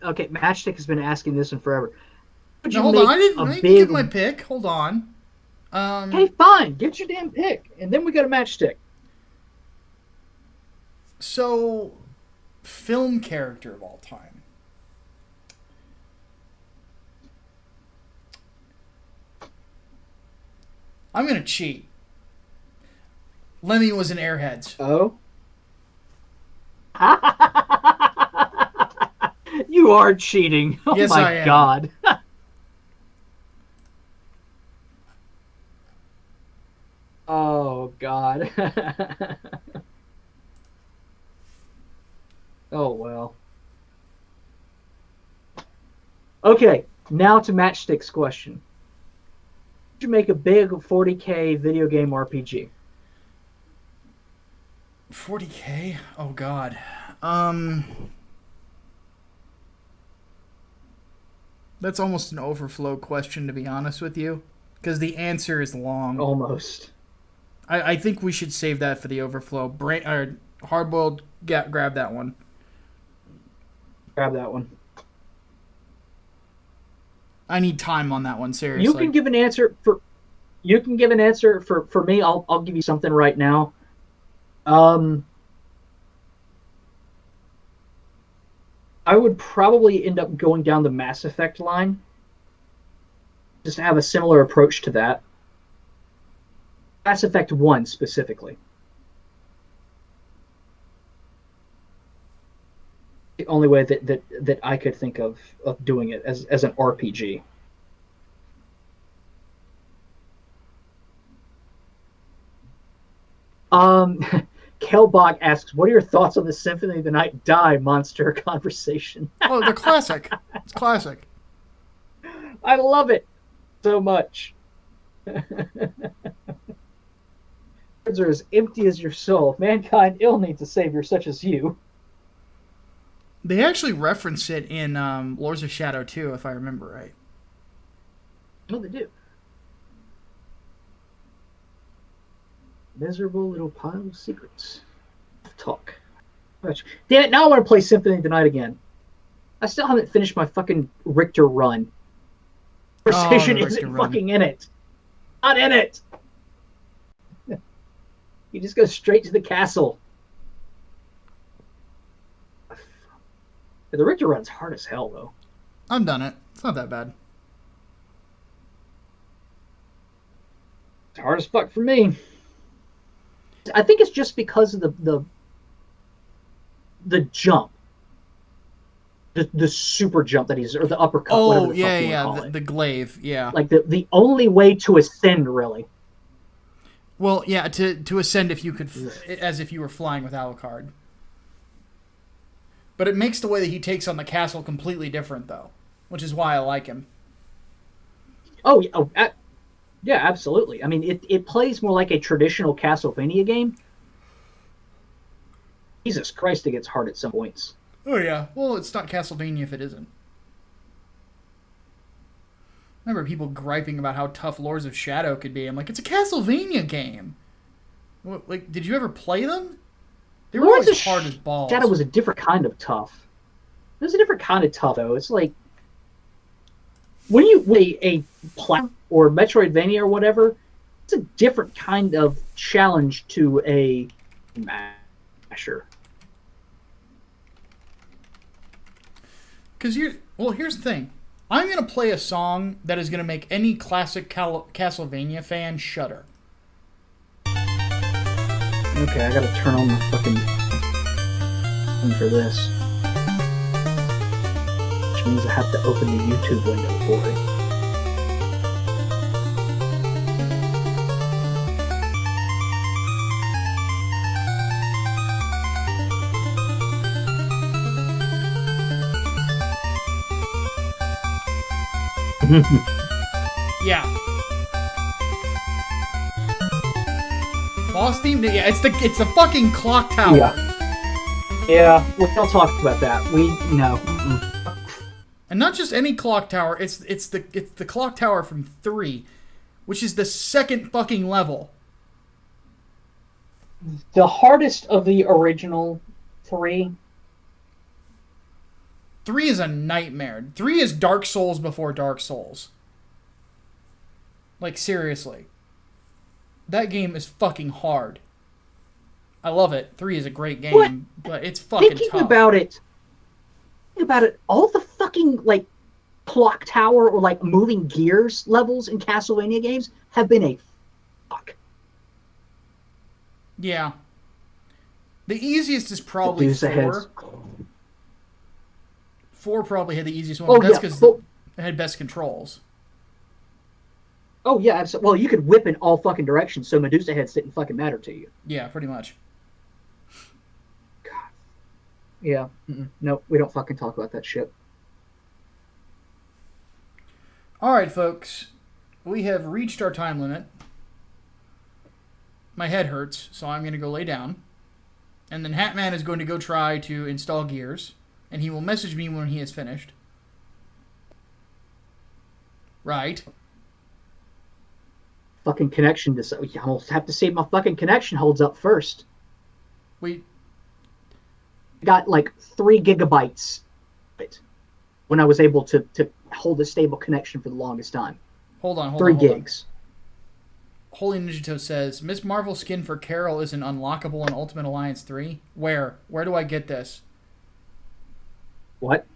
Okay, Matchstick has been asking this one forever. No, hold on. I didn't get my pick. Hold on. Okay, fine. Get your damn pick, and then we got a Matchstick. So, film character of all time. I'm going to cheat. Lemmy was in Airheads. Oh? You are cheating. Oh yes, my God. Oh, God. Oh, well. Okay, now to Matchstick's question. Would you make a big 40K video game RPG? 40K? Oh, God. That's almost an overflow question, to be honest with you, because the answer is long. Almost. I think we should save that for the overflow. Hardboiled, grab that one. Grab that one. I need time on that one, seriously. You can give an answer for. You can give an answer for me. I'll give you something right now. I would probably end up going down the Mass Effect line. Just to have a similar approach to that. Mass Effect 1 specifically. The only way that I could think of doing it as an RPG. Kelbach asks, what are your thoughts on the Symphony of the Night Die monster conversation? Oh, they're classic. It's classic. I love it so much. Words are as empty as your soul. Mankind ill needs a savior such as you. They actually reference it in Lords of Shadow 2, if I remember right. Oh, they do. Miserable little pile of secrets. Talk. Damn it, now I want to play Symphony of the Night again. I still haven't finished my fucking Richter run. Precision isn't fucking in it. Not in it. You just go straight to the castle. The Richter run's hard as hell, though. I've done it. It's not that bad. It's hard as fuck for me. I think it's just because of the jump. The super jump that he's, or the uppercut. Oh, yeah, the glaive, yeah. Like the only way to ascend, really. Well, yeah, to ascend if you could, as if you were flying with Alucard. But it makes the way that he takes on the castle completely different, though, which is why I like him. Oh, yeah, absolutely. I mean, it plays more like a traditional Castlevania game. Jesus Christ, it gets hard at some points. Oh, yeah. Well, it's not Castlevania if it isn't. I remember people griping about how tough Lords of Shadow could be. I'm like, it's a Castlevania game. Like, did you ever play them? They were always hard as balls. Shadow was a different kind of tough. It was a different kind of tough, though. It's like, when you play a platform or Metroidvania or whatever, it's a different kind of challenge to a masher. Because here's the thing. I'm going to play a song that is going to make any classic Castlevania fan shudder. Okay, I gotta turn on the fucking thing for this. Which means I have to open the YouTube window for it. Yeah. Boss theme? Yeah, it's the fucking clock tower. Yeah, we don't talk about that. No. And not just any clock tower, it's the clock tower from 3, which is the second fucking level. The hardest of the original 3. 3 is a nightmare. 3 is Dark Souls before Dark Souls. Like, seriously. That game is fucking hard. I love it. 3 is a great game, but it's fucking tough. Thinking about it, all the fucking, like, clock tower or, like, moving gears levels in Castlevania games have been a fuck. Yeah. The easiest is probably 4. 4 probably had the easiest one, but that's because it had best controls. Oh yeah, absolutely. Well, you could whip in all fucking directions, so Medusa heads didn't fucking matter to you. Yeah, pretty much. God. Yeah. Nope. We don't fucking talk about that shit. All right, folks. We have reached our time limit. My head hurts, so I'm going to go lay down. And then Hatman is going to go try to install gears, and he will message me when he is finished. Right. Fucking connection. I almost have to see if my fucking connection holds up first. We got like 3 gigabytes when I was able to hold a stable connection for the longest time. hold on. 3 gigs. Holy Ninjato says Miss Marvel skin for Carol isn't unlockable in Ultimate Alliance 3. Where? Where do I get this? What?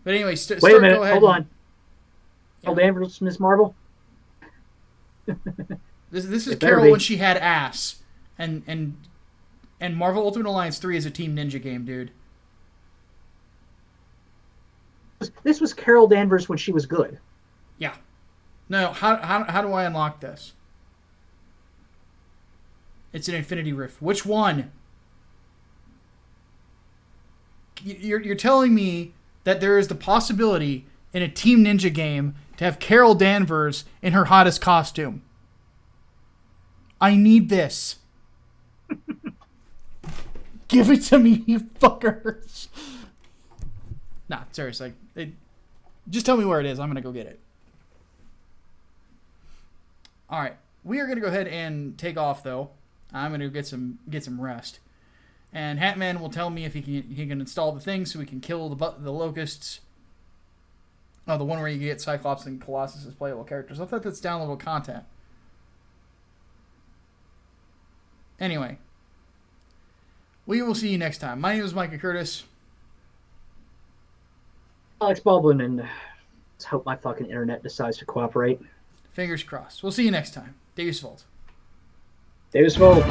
But anyway, Wait a start, minute. go ahead. Hold on. Yeah. Oh, Danvers, Miss Marvel. This is It better Carol be. when she had ass, and Marvel Ultimate Alliance 3 is a Team Ninja game, dude. This was Carol Danvers when she was good. Yeah. No, how do I unlock this? It's an Infinity Rift. Which one? You're telling me that there is the possibility in a Team Ninja game to have Carol Danvers in her hottest costume. I need this. Give it to me, you fuckers. Nah, seriously. Just tell me where it is. I'm going to go get it. All right. We are going to go ahead and take off, though. I'm going to get some rest. And Hatman will tell me if he can install the thing so we can kill the locusts. Oh, the one where you get Cyclops and Colossus as playable characters. I thought that's downloadable content. Anyway. We will see you next time. My name is Micah Curtis. Alex Baldwin, and let's hope my fucking internet decides to cooperate. Fingers crossed. We'll see you next time. Deus Vult. Deus Vult.